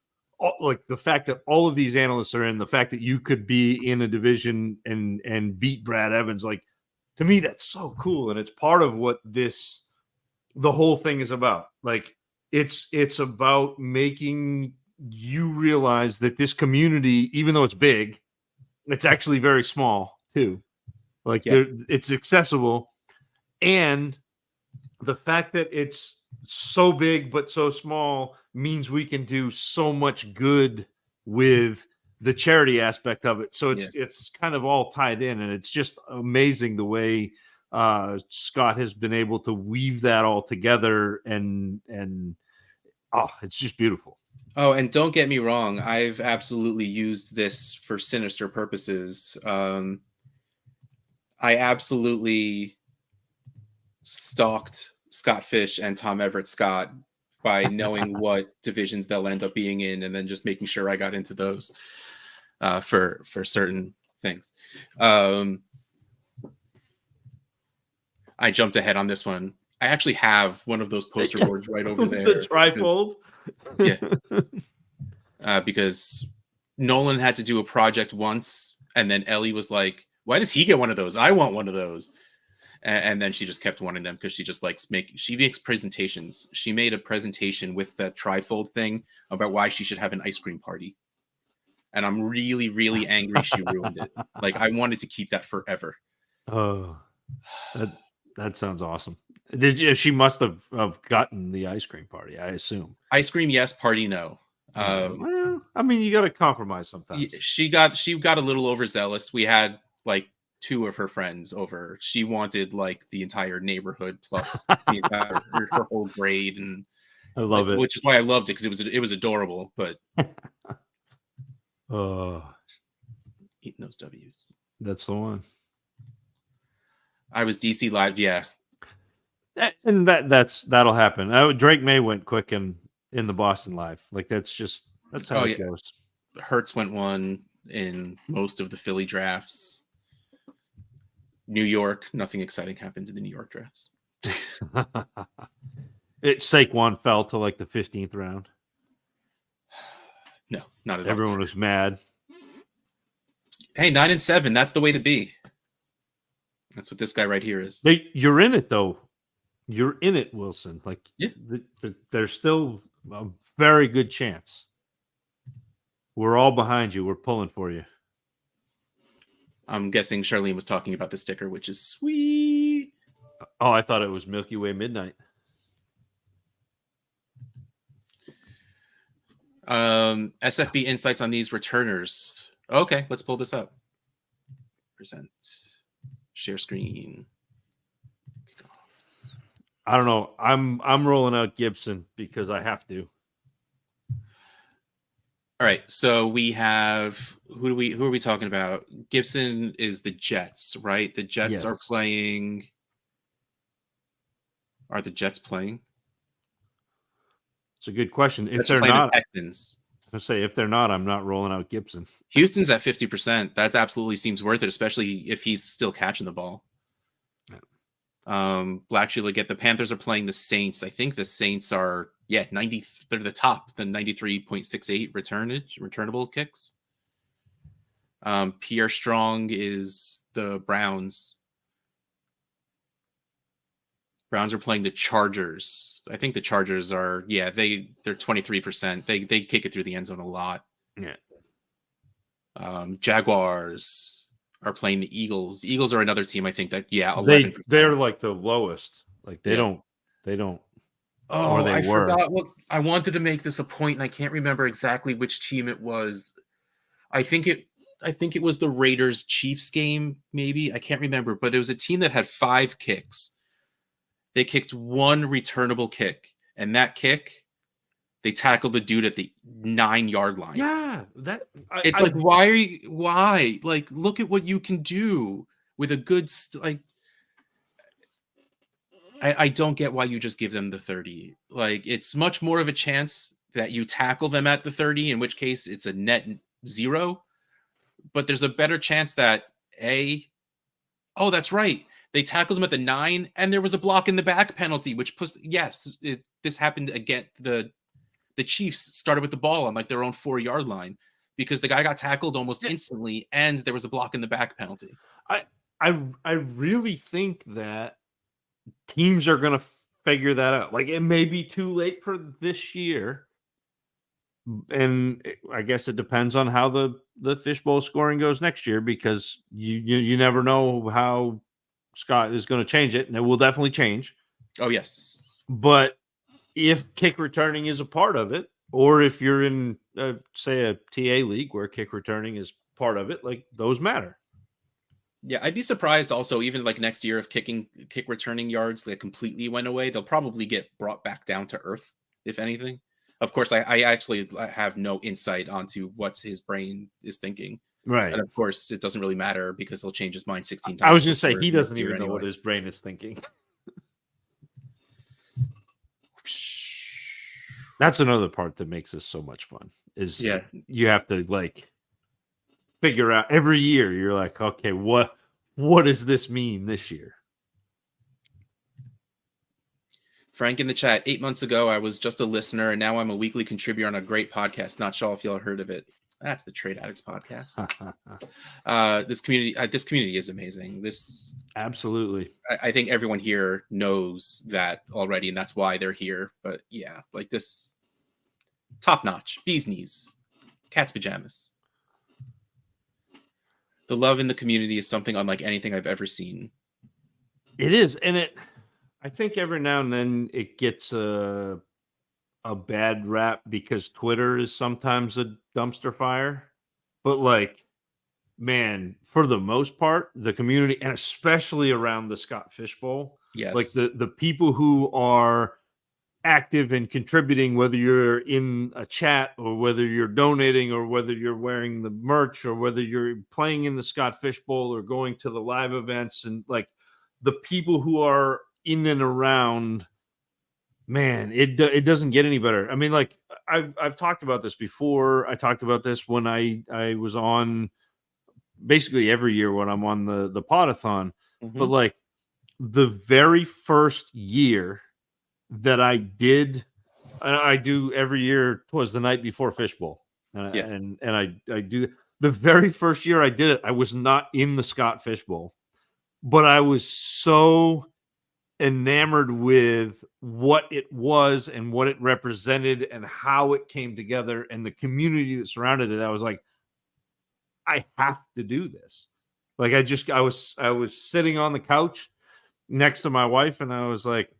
like the fact that all of these analysts are in, the fact that you could be in a division and beat Brad Evans, like, to me that's so cool, and it's part of what the whole thing is about. Like, it's about making you realize that this community, even though it's big, it's actually very small too. Like, Yes. it's accessible, and the fact that it's so big but so small means we can do so much good with the charity aspect of it. So Yeah. it's kind of all tied in, and it's just amazing the way Scott has been able to weave that all together, and oh, it's just beautiful. Oh, and don't get me wrong, I've absolutely used this for sinister purposes. I absolutely stalked Scott Fish and Tom Everett Scott by knowing what divisions they'll end up being in, and then just making sure I got into those for certain things. I jumped ahead on this one. I actually have one of those poster boards right over there. The trifold. Yeah. Because Nolan had to do a project once, and then Ellie was like, why does he get one of those? I want one of those. And then she just kept wanting them because she just likes she makes presentations. She made a presentation with that trifold thing about why she should have an ice cream party. And I'm really, really angry she ruined it. Like, I wanted to keep that forever. Oh, that sounds awesome. She must have gotten the ice cream party, I assume. Ice cream, yes. Party, no. Well, I mean, you got to compromise sometimes. She got a little overzealous. We had like 2 of her friends over. She wanted like the entire neighborhood plus the entire her whole grade, and I love it, which is why I loved it, because it was adorable. But eating those W's. That's the one. I was DC Live, yeah, and that'll happen. Drake May went quick in the Boston Live. Like, that's how it goes. Hertz went 1 in most of the Philly drafts. New York, nothing exciting happened in the New York drafts. Saquon fell to like the 15th round. No, not at all. Everyone was mad. Hey, 9 and 7, that's the way to be. That's what this guy right here is. You're in it, though. You're in it, Wilson. Like, yeah. There's still a very good chance. We're all behind you. We're pulling for you. I'm guessing Charlene was talking about the sticker, which is sweet. Oh, I thought it was Milky Way Midnight. SFB insights on these returners. Okay, let's pull this up. Present. Share screen. I don't know. I'm rolling out Gibson because I have to. All right, so we have who are we talking about? Gibson is the Jets, right? The Jets are playing. Are the Jets playing? It's a good question. If they're not, Texans. I say if they're not, I'm not rolling out Gibson. Houston's at 50%. That absolutely seems worth it, especially if he's still catching the ball. Yeah. Black Sheila get the Panthers are playing the Saints. I think the Saints are 90. They're the top, the 93.68 returnable kicks. Pierre Strong is the Browns. Browns are playing the Chargers. I think the Chargers are they're 23%. They kick it through the end zone a lot. Yeah. Jaguars are playing the Eagles. The Eagles are another team, I think, that 11%. They're like the lowest. Like they don't. Oh, I forgot what I wanted to make this a point, and I can't remember exactly which team it was. I think it I think it was the Raiders Chiefs game, maybe. I can't remember, but it was a team that had 5 kicks. They kicked 1 returnable kick, and that kick, they tackled the dude at the 9-yard line. Yeah, It's like, why? Like, look at what you can do with a good I don't get why you just give them the 30. Like, it's much more of a chance that you tackle them at the 30, in which case it's a net 0. But there's a better chance that oh, that's right, they tackled him at the 9, and there was a block in the back penalty, which this happened again. The Chiefs started with the ball on like their own 4-yard line because the guy got tackled almost instantly, and there was a block in the back penalty. I really think that teams are going to figure that out. Like, it may be too late for this year, and I guess it depends on how the fishbowl scoring goes next year, because you never know how Scott is going to change it, and it will definitely change. Oh yes, but if kick returning is a part of it, or if you're in say a TA league where kick returning is part of it, like, those matter. Yeah, I'd be surprised also, even like next year, if kick returning yards like completely went away. They'll probably get brought back down to earth, if anything. Of course, I actually have no insight onto what his brain is thinking. Right. And of course, it doesn't really matter because he'll change his mind 16 times. I was going to say, he doesn't even know what his brain is thinking. That's another part that makes this so much fun, is you have to like figure out every year. You're like, okay, what does this mean this year? Frank in the chat, 8 months ago, I was just a listener, and now I'm a weekly contributor on a great podcast. Not sure if y'all heard of it. That's the Trade Addicts podcast. This community is amazing. Absolutely. I think everyone here knows that already, and that's why they're here. But yeah, like this, top notch, bee's knees, cat's pajamas. The love in the community is something unlike anything I've ever seen. It is, and I think every now and then it gets a bad rap because Twitter is sometimes a dumpster fire. But like, man, for the most part, the community, and especially around the Scott Fishbowl, yes, like the people who are active and contributing, whether you're in a chat or whether you're donating or whether you're wearing the merch or whether you're playing in the Scott Fishbowl or going to the live events, and like the people who are in and around, man, it doesn't get any better. I mean, like, I've talked about this before. I talked about this when I was on basically every year when I'm on the podathon. But like, the very first year that I do every year, was the night before Fishbowl. And I do the very first year I did it, I was not in the Scott Fishbowl, but I was so enamored with what it was and what it represented and how it came together and the community that surrounded it. I was like, I have to do this. Like, I was sitting on the couch next to my wife, and I was like,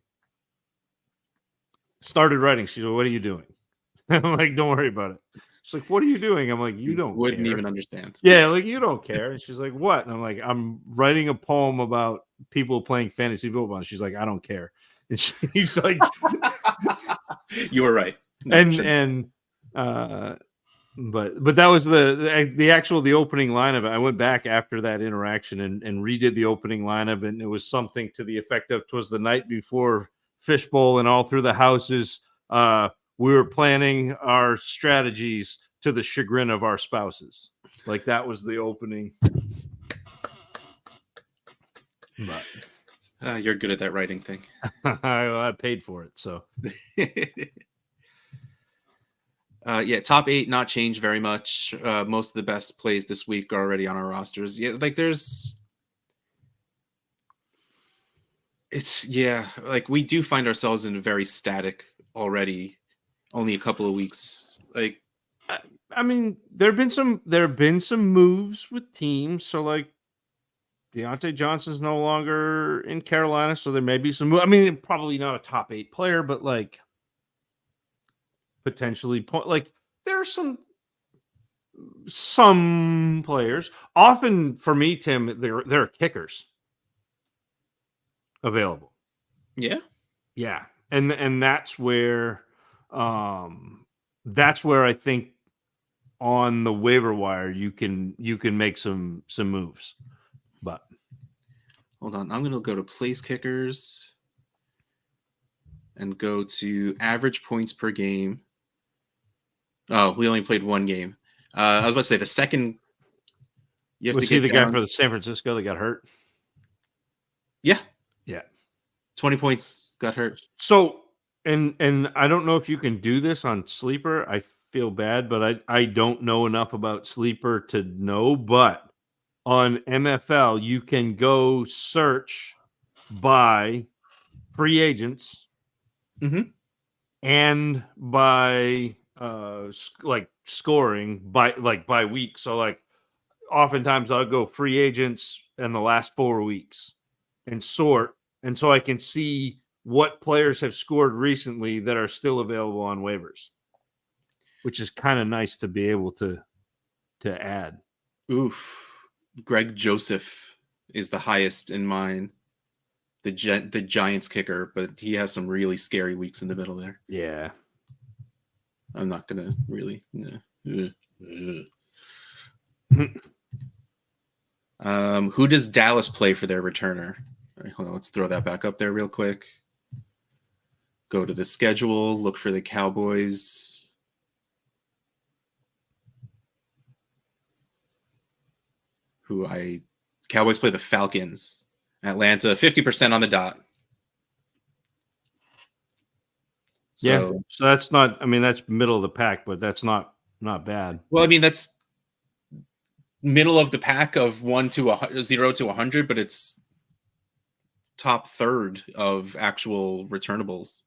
started writing. She's like, what are you doing? I'm like, don't worry about it. She's like, what are you doing? I'm like, you wouldn't even understand. Yeah, like, you don't care. And she's like, what? And I'm like, I'm writing a poem about people playing fantasy football. And she's like, I don't care. And she's like, you were right. No, but that was the opening line of it. I went back after that interaction and redid the opening line of it, and it was something to the effect of, "'Twas the night before Fishbowl, and all through the houses, we were planning our strategies to the chagrin of our spouses." Like, that was the opening. But you're good at that writing thing. I paid for it, so. Yeah, top 8 not changed very much. Most of the best plays this week are already on our rosters. Yeah, like like we do find ourselves in a very static already. Only a couple of weeks. Like, I mean, there have been some moves with teams. So like, Deontay Johnson's no longer in Carolina, so there may be some. I mean, probably not a top 8 player, but like, potentially, like, there are some Some players. Often for me, Tim, there are kickers available. Yeah. Yeah. And that's where I think on the waiver wire you can make some moves. But Hold on. I'm gonna go to place kickers and go to average points per game. Oh, we only played one game. I was about to say the second. You have to was he get the guy down. for the San Francisco that got hurt? Yeah, Yeah. 20 points got hurt. So and I don't know if you can do this on Sleeper. I feel bad, but I don't know enough about Sleeper to know, but on MFL you can go search by free agents Mm-hmm. and by like scoring by week. So like oftentimes I'll go free agents in the last 4 weeks and sort, and so I can see what players have scored recently that are still available on waivers, which is kind of nice to be able to add. Oof. Greg Joseph is the highest in mine. The Giants kicker, but he has some really scary weeks in the middle there. Yeah. I'm not gonna really. Who does Dallas play for their returner? All right, hold on, let's throw that back up there real quick. Go to the schedule, look for the Cowboys. Cowboys play the Falcons. Atlanta, 50% on the dot. So, yeah. So that's not, I mean, that's middle of the pack, but that's not bad. Well, I mean, that's middle of the pack of 0 to 100, but it's top third of actual returnables.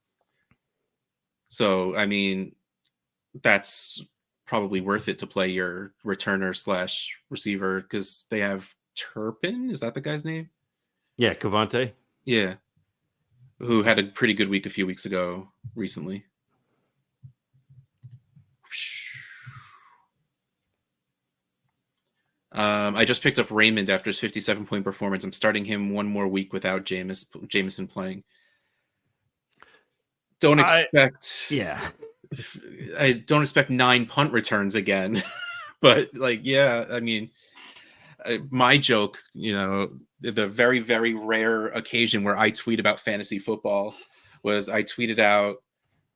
So, I mean, that's probably worth it to play your returner / receiver because they have Turpin. Is that the guy's name? Yeah, Cavante. Yeah. Who had a pretty good week a few weeks ago recently. I just picked up Raymond after his 57-point performance. I'm starting him one more week without Jameson playing. Don't expect. I don't expect 9 punt returns again. But like, yeah, I mean, my joke, the very, very rare occasion where I tweet about fantasy football was I tweeted out,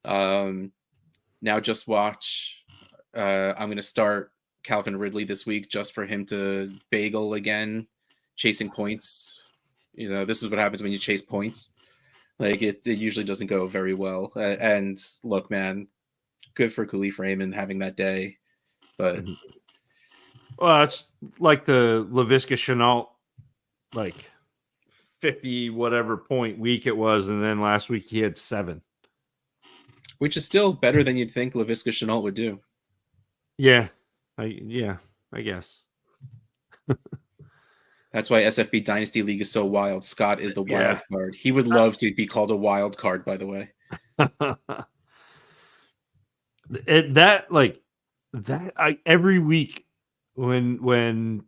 now just watch. I'm going to start Calvin Ridley this week just for him to bagel again, chasing points. This is what happens when you chase points. Like it usually doesn't go very well. And look, man, good for Khalif Raymond having that day. But well, it's like the Laviska Shenault, like 50 whatever point week it was, and then last week he had 7. Which is still better than you'd think Laviska Shenault would do. Yeah. I guess. That's why SFB Dynasty League is so wild. Scott is the wild card. He would love to be called a wild card, by the way. Every week when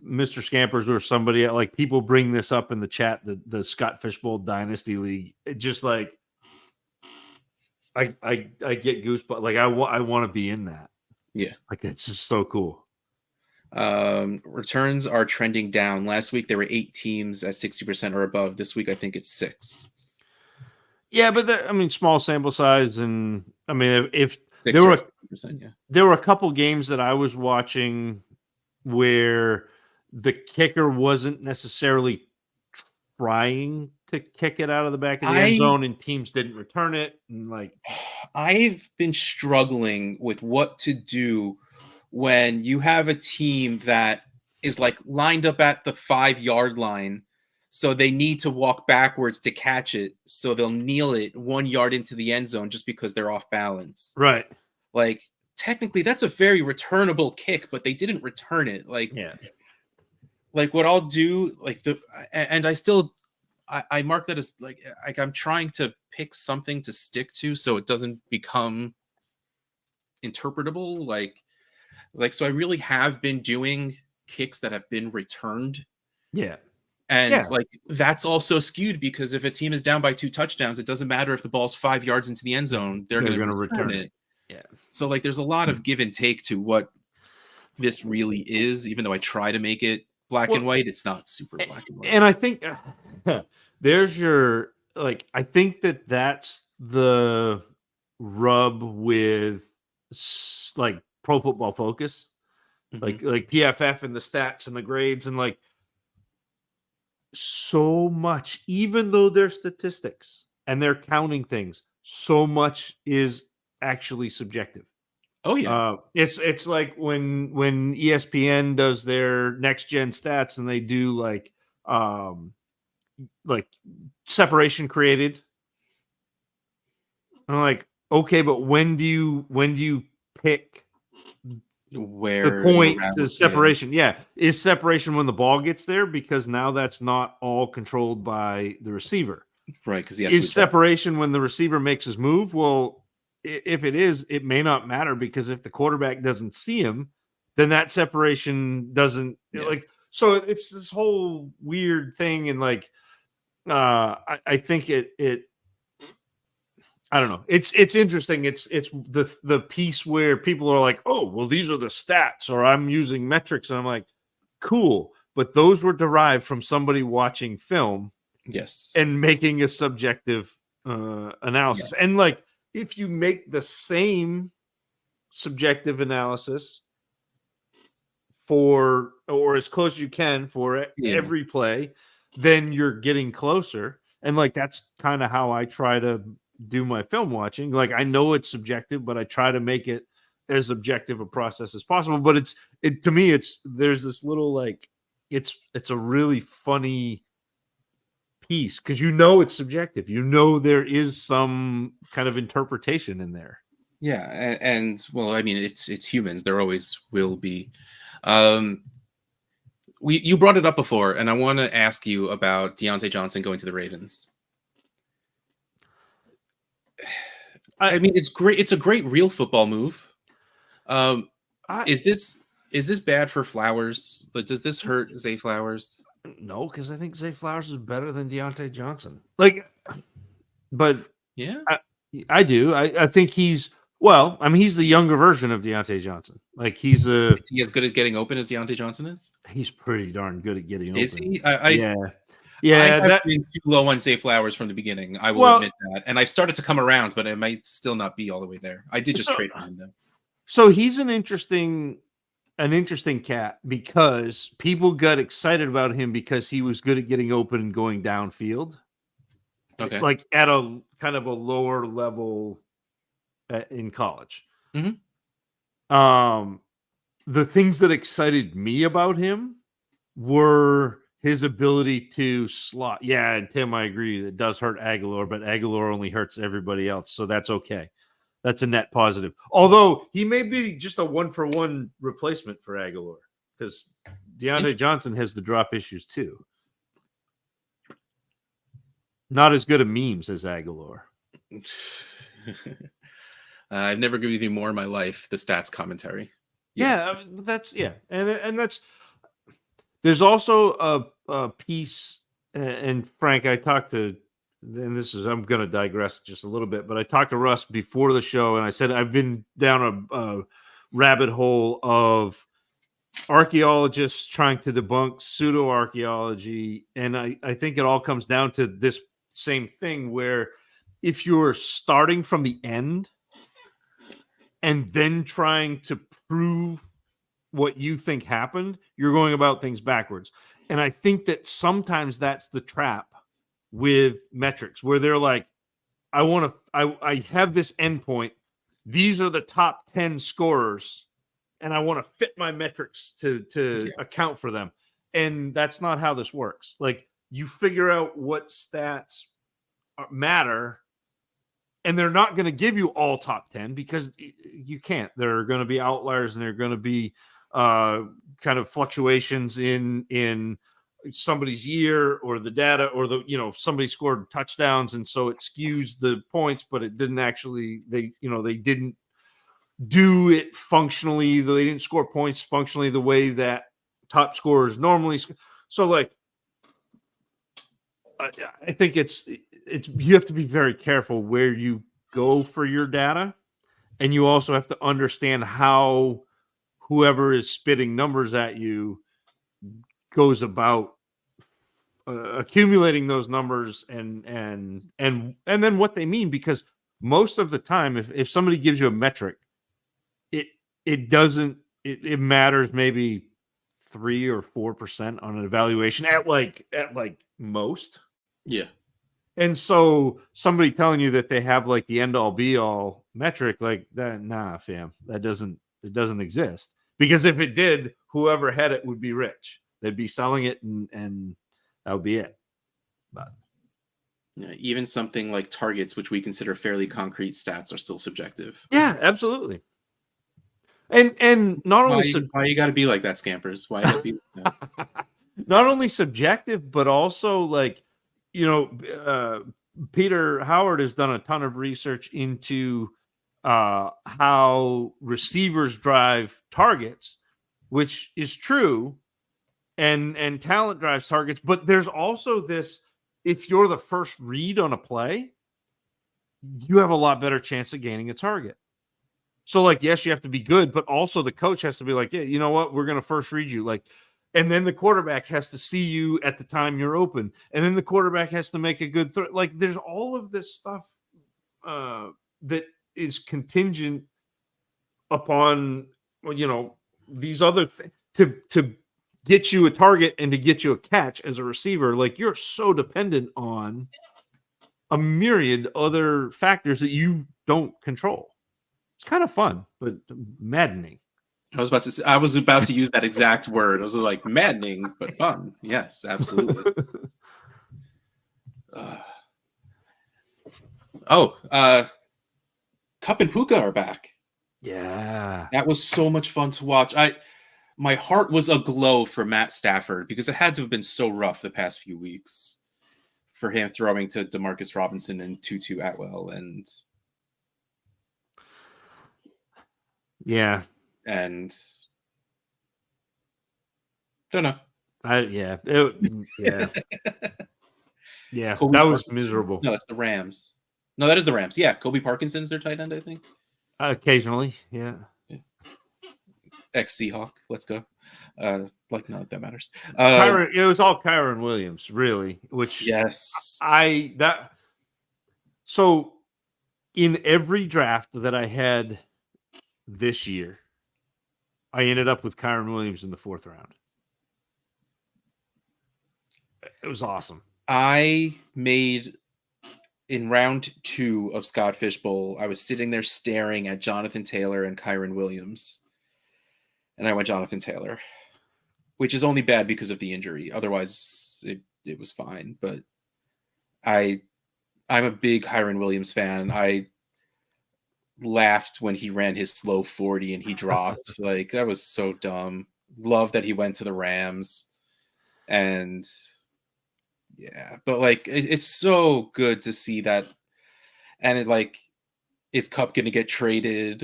Mr. Scampers or somebody, like, people bring this up in the chat, the Scott Fishbowl Dynasty League, it just like I get goosebumps. Like I want to be in that. Yeah. Like it's just so cool. Returns are trending down. Last week there were 8 teams at 60% or above. This week I think it's 6. Yeah, but I mean, small sample size, and I mean, if 6 there were 60%, yeah. There were a couple games that I was watching where the kicker wasn't necessarily trying to kick it out of the back of the end zone, and teams didn't return it. And like, I've been struggling with what to do when you have a team that is like lined up at the 5-yard line, so they need to walk backwards to catch it, so they'll kneel it 1 yard into the end zone just because they're off balance. Right. Like, technically that's a very returnable kick, but they didn't return it. Like, yeah. Like what I'll do, and I mark that as like I'm trying to pick something to stick to so it doesn't become interpretable. Like Like, so I really have been doing kicks that have been returned. Yeah. And Yeah. like that's also skewed because if a team is down by 2 touchdowns, it doesn't matter if the ball's 5 yards into the end zone, they're They're going to going to return return it. it. Yeah. So like there's a lot of give and take to what this really is, even though I try to make it black and Well, white, it's not super black and white. and I think there's your like I think that's the rub with like Pro Football Focus, Mhm. like PFF and the stats and the grades and like so much, even though they're statistics and they're counting things, so much is actually subjective. Oh yeah. It's like when ESPN does their next gen stats and they do like separation created. I'm like, okay, but when do you pick the Where in the point to route, yeah. separation? Yeah, is separation when the ball gets there because now that's not all controlled by the receiver. Right, because he has to Is adjust. separation when the receiver makes his move? Well, if it is, it may not matter because if the quarterback doesn't see him, then that separation doesn't Yeah. like. So it's this whole weird thing, and like I think it I don't know. It's interesting. It's the piece where people are like, oh, well, these are the stats, or I'm using metrics, and I'm like, cool, but those were derived from somebody watching film Yes. and making a subjective Yeah. analysis. And like, if you make the same subjective analysis for or as close as you can for Yeah. every play, then you're getting closer. And like that's kind of how I try to do my film watching. Like I know it's subjective, but I try to make it as objective a process as possible. But it to me, it's there's this little like it's a really funny piece because you know it's subjective. You know there is some kind of interpretation in there. Yeah. And well, I mean, it's humans. There always will be. Um, you brought it up before, and I want to ask you about Deontay Johnson going to the Ravens. I I mean, it's great. It's a great real football move. Um, I is this bad for Flowers? Like, does this hurt Zay Flowers? no, because I think Zay Flowers is better than Deontay Johnson. Like, but Yeah. I, I do. I think he's well. I mean, he's the younger version of Deontay Johnson. Like Is he as good at getting open as Deontay Johnson is? he's pretty darn good at getting Is open. he? Yeah, I yeah. have That been too low on Zay Flowers from the beginning. I will well. admit that, and I've started to come around, but it might still not be all the way there. I did just So trade for him though. so he's an interesting cat because people got excited about him because he was good at getting open and going downfield, Okay. like at a kind of a lower level in college. Mhm. Um, the things that excited me about him were his ability to slot. Yeah, and Tim, I agree. It does hurt Aguilar, but Aguilar only hurts everybody else, so that's okay. That's a net positive. Although he may be just a one-for-one replacement for Aguilar because Deontay Johnson has the drop issues too. Not as good at memes as Aguilar. I've never given you more in my life. The stats commentary. Yeah, I mean, that's yeah, and that's there's also a piece, and Frank, I talked to, and this is I'm going to digress just a little bit, but I talked to Russ before the show, and I said I've been down a rabbit hole of archaeologists trying to debunk pseudo archaeology, and I think it all comes down to this same thing where if you're starting from the end and then trying to prove what you think happened, you're going about things backwards. And I think that sometimes that's the trap with metrics where they're like, I have this endpoint. These are the top 10 scorers, and I want to fit my metrics to Yes. account for them. And that's not how this works. Like you figure out what stats matter, and they're not going to give you all top 10 because you can't. There are going to be outliers and there are going to be kind of fluctuations in somebody's year or the data or somebody scored touchdowns and so it skews the points, but it didn't actually they didn't do it functionally. They didn't score points functionally the way that top scorers normally. So, like, I think it's you have to be very careful where you go for your data, and you also have to understand how whoever is spitting numbers at you goes about accumulating those numbers and then what they mean, because most of the time if somebody gives you a metric, it it doesn't it matters maybe 3 or 4% on an evaluation at like most. Yeah. And so somebody telling you that they have like the end all be all metric like that, nah, fam, it doesn't exist. Because if it did, whoever had it would be rich. They'd be selling it, and that would be it. But Yeah, even something like targets, which we consider fairly concrete stats, are still subjective. yeah, absolutely. And not only Why you got to be like that, Scampers? Why you got to be like that? not only subjective, but also like, you know, Peter Howard has done a ton of research into how receivers drive targets, which is true, and talent drives targets. But there's also this: if you're the first read on a play, you have a lot better chance of gaining a target. So, like, yes, you have to be good, but also the coach has to be like, yeah, you know what? We're going to first read you. Like, and then the quarterback has to see you at the time you're open. And then the quarterback has to make a good throw. Like, there's all of this stuff that is contingent upon, well, these other things to get you a target and to get you a catch as a receiver. Like, you're so dependent on a myriad other factors that you don't control. It's kind of fun, but maddening. I was about to use that exact word. I was like, maddening, but fun. Yes, absolutely. Cup and Puka are back. Yeah. That was so much fun to watch. My heart was aglow for Matt Stafford because it had to have been so rough the past few weeks for him throwing to Demarcus Robinson and Tutu Atwell Yeah. and don't know. Yeah. Yeah. Kobe That was Parkinson? miserable. No, that's the Rams. No, that is the Rams. Yeah, Kobe Parkinson's their tight end, I think. Occasionally, yeah. Ex-Seahawk. Let's go. Not that matters. It was all Kyron Williams, really, which Yes. So in every draft that I had this year, I ended up with Kyron Williams in the 4th round. It was awesome. I made in round 2 of Scott Fishbowl, I was sitting there staring at Jonathan Taylor and Kyron Williams. And I went Jonathan Taylor, which is only bad because of the injury. Otherwise, it was fine. But I'm a big Kyron Williams fan. I laughed when he ran his slow 40 and he dropped. Like, that was so dumb. Love that he went to the Rams. And yeah, but like it's so good to see that. And it like, is Cup going to get traded?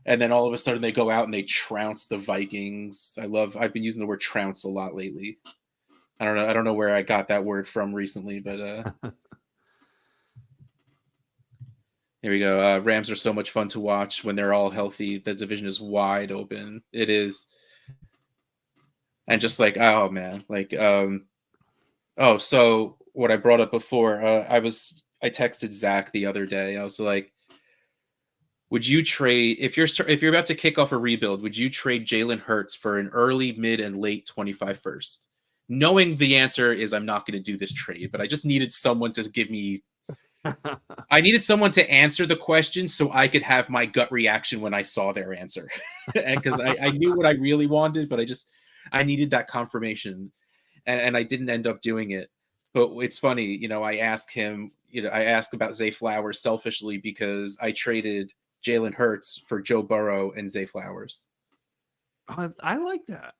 And then all of a sudden they go out and they trounce the Vikings. I've been using the word trounce a lot lately. I don't know where I got that word from recently, but here we go. Rams are so much fun to watch when they're all healthy. The division is wide open. It is. And just like, oh man, like, so what I brought up before, I texted Zach the other day. I was like, would you trade if you're about to kick off a rebuild? Would you trade Jalen Hurts for an early, mid, and late 25 first? Knowing the answer is I'm not going to do this trade, but I just needed someone to give me. I needed someone to answer the question so I could have my gut reaction when I saw their answer, because I knew what I really wanted, but I needed that confirmation, and I didn't end up doing it. But it's funny, I asked him, I asked about Zay Flowers selfishly because I traded Jalen Hurts for Joe Burrow and Zay Flowers. I like that.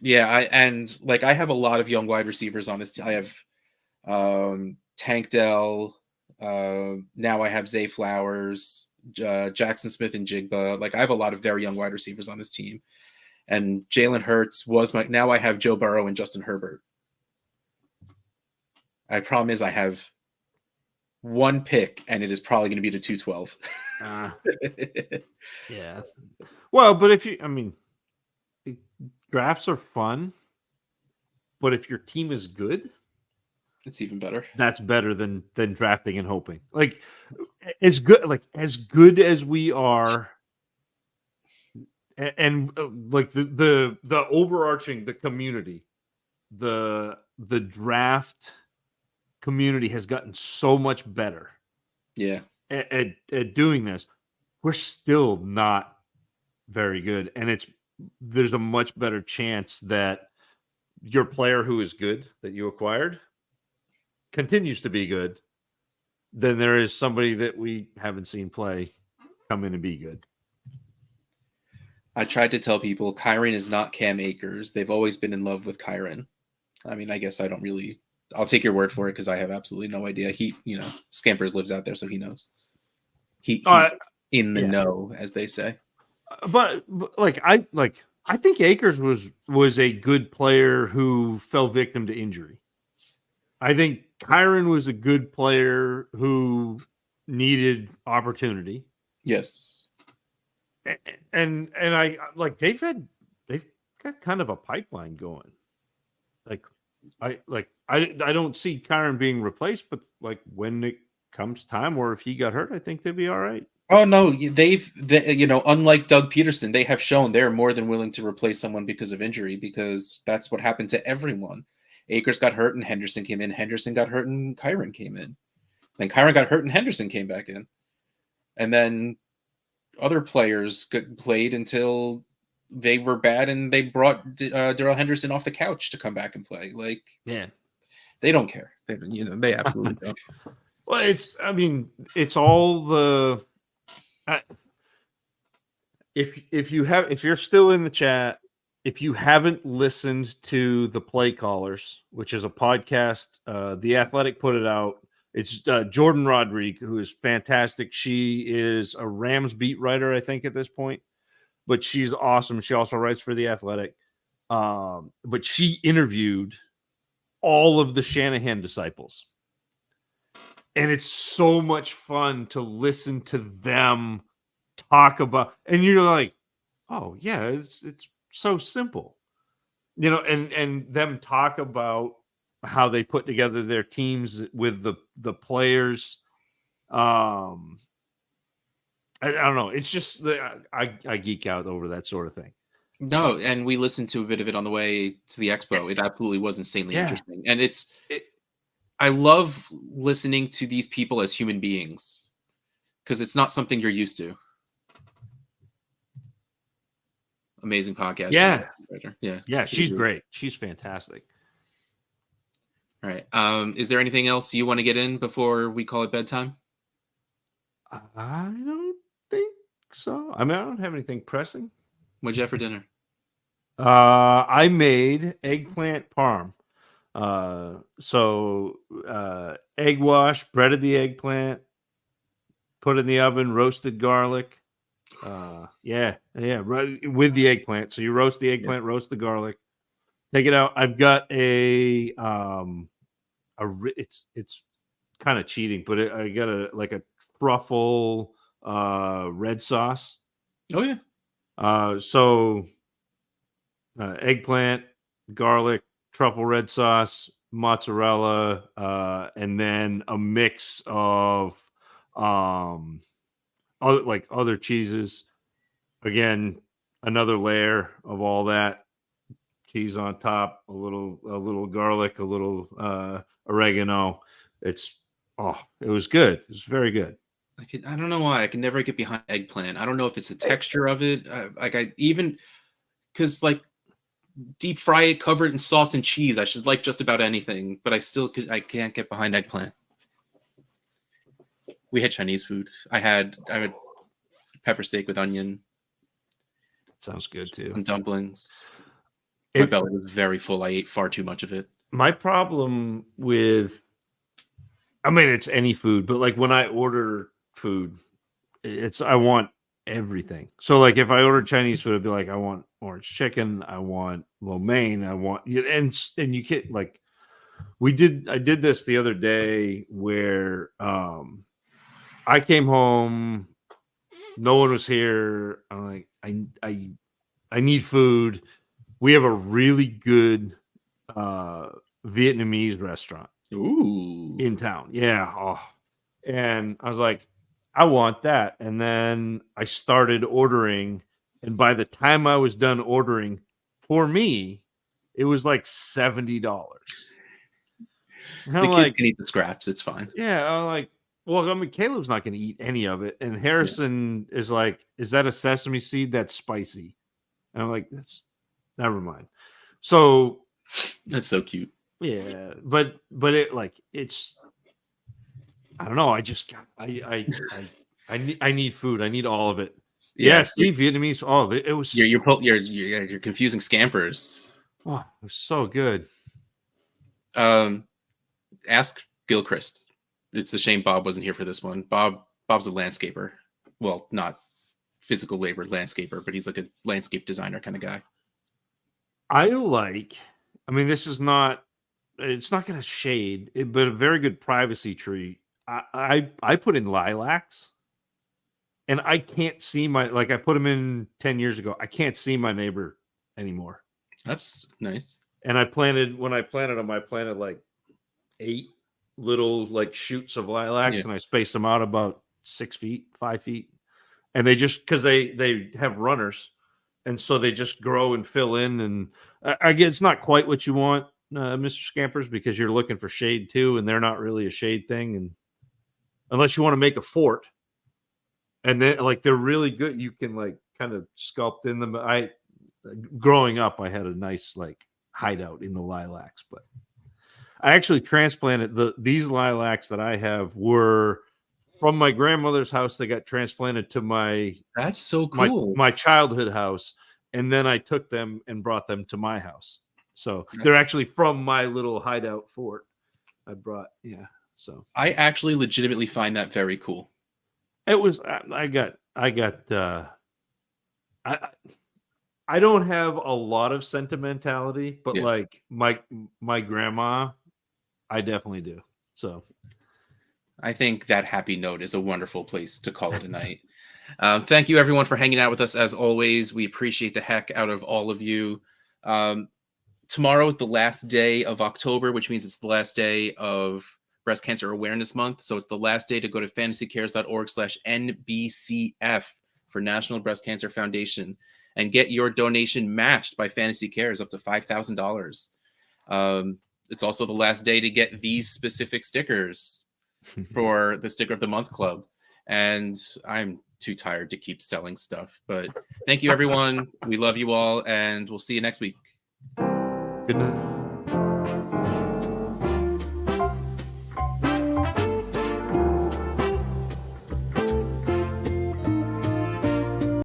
Yeah, I have a lot of young wide receivers on this team. I have Tank Dell. Now I have Zay Flowers, Jackson Smith and Jigba. Like I have a lot of very young wide receivers on this team, and Jalen Hurts was my. Now I have Joe Burrow and Justin Herbert. I problem is I have one pick, and it is probably going to be the 212. Yeah. Well, but drafts are fun, but if your team is good, it's even better. That's better than drafting and hoping. Like as good as we are, and like the overarching the community, the draft community has gotten so much better. Yeah. At doing this. We're still not very good, and there's a much better chance that your player who is good that you acquired continues to be good than there is somebody that we haven't seen play come in and be good. I tried to tell people Kyron is not Cam Akers. They've always been in love with Kyron. I mean, I guess I don't really. I'll take your word for it because I have absolutely no idea. He, Scampers lives out there, so he knows. He's in the know, as they say. But I think Akers was a good player who fell victim to injury. I think Kyron was a good player who needed opportunity. Yes. And I like they've got kind of a pipeline going. I don't see Kyron being replaced, but like when it comes time or if he got hurt, I think they'd be all right. Oh no, unlike Doug Peterson, they have shown they're more than willing to replace someone because of injury, because that's what happened to everyone. Akers got hurt and Henderson came in. Henderson got hurt and Kyron came in. Then Kyron got hurt and Henderson came back in. And then other players played until they were bad, and they brought Darrell Henderson off the couch to come back and play. Like, yeah, they don't care. They absolutely don't. Well, it's all the. If you're still in the chat, if you haven't listened to the Play Callers, which is a podcast, The Athletic put it out. It's Jordan Rodrigue, who is fantastic. She is a Rams beat writer, I think, at this point, but she's awesome. She also writes for The Athletic. But she interviewed all of the Shanahan disciples. And it's so much fun to listen to them talk about, and you're like, oh yeah, it's so simple, and them talk about how they put together their teams with the players. I don't know. It's just I geek out over that sort of thing. No, and we listened to a bit of it on the way to the expo. It absolutely was insanely interesting, and I love listening to these people as human beings because it's not something you're used to. Amazing podcast. Yeah. She's great. She's fantastic. All right. Is there anything else you want to get in before we call it bedtime? I don't think so. I mean, I don't have anything pressing. What'd you have for dinner? I made eggplant parm. So egg wash, breaded the eggplant, put in the oven, roasted garlic. Right, with the eggplant. So you roast the eggplant, roast the garlic, take it out. I've got it's kind of cheating, but I got a truffle red sauce. Oh yeah. So eggplant, garlic, truffle red sauce, mozzarella, and then a mix of other cheeses. Again, another layer of all that cheese on top, a little garlic, a little oregano. It was good. It was very good. I don't know why I can never get behind eggplant. I don't know if it's the texture of it. Because deep fry it, cover it in sauce and cheese. I should like just about anything, but I can't get behind eggplant. We had Chinese food. I had pepper steak with onion. Sounds good too. Some dumplings. My belly was very full. I ate far too much of it. My problem with, it's any food, but like when I order food, I want everything. So like if I order Chinese food, it'd be like I want orange chicken, I want lo mein, I want and you get like I did this the other day where I came home, no one was here. I'm like, I need food. We have a really good Vietnamese restaurant Ooh. in town. Yeah. Oh. And I was like, I want that. And then I started ordering. And by the time I was done ordering, for me, it was like $70. And The I'm kids like, can eat the scraps. It's fine. yeah, I'm like, well, I mean, Caleb's not going to eat any of it. And Yeah. Harrison is like, is that a sesame seed that's spicy? And I'm like, that's never mind. So That's so cute. yeah, but it like it's I don't know. I just got I need food. I need all of it. Yeah, Yeah. see Vietnamese. Oh, it was You're confusing scampers. oh, it was so good. Ask Gilchrist. It's a shame Bob wasn't here for this one. Bob's a landscaper. Well, not physical labor landscaper, but he's like a landscape designer kind of guy. I mean, this is not it's not gonna shade it, but a very good privacy tree. I put in lilacs and I can't see my like I put them in 10 years ago. I can't see my neighbor anymore. That's nice. And when I planted them, I planted like 8 little like shoots of lilacs Yeah. and I spaced them out about 6 feet, 5 feet. And they just because they have runners, and so they just grow and fill in. And I guess it's not quite what you want, Mr. Scampers, because you're looking for shade too, and they're not really a shade thing. And unless you want to make a fort, and then like they're really good, you can like kind of sculpt in them. Growing up, I had a nice like hideout in the lilacs, but I actually transplanted these lilacs that I have were from my grandmother's house. They got transplanted to That's so cool. my childhood house, and then I took them and brought them to my house. So they're That's- actually from my little hideout fort. I brought So I actually legitimately find that very cool. it was I don't have a lot of sentimentality, but Yeah. like my grandma, I definitely do. So I think that happy note is a wonderful place to call it a night. Thank you, everyone, for hanging out with us. As always, we appreciate the heck out of all of you. Tomorrow is the last day of October, which means it's the last day of Breast Cancer Awareness Month. So it's the last day to go to fantasycares.org/NBCF for National Breast Cancer Foundation and get your donation matched by Fantasy Cares up to $5,000. It's also the last day to get these specific stickers for the Sticker of the Month Club. And I'm too tired to keep selling stuff. But thank you, everyone. We love you all, and we'll see you next week. good night.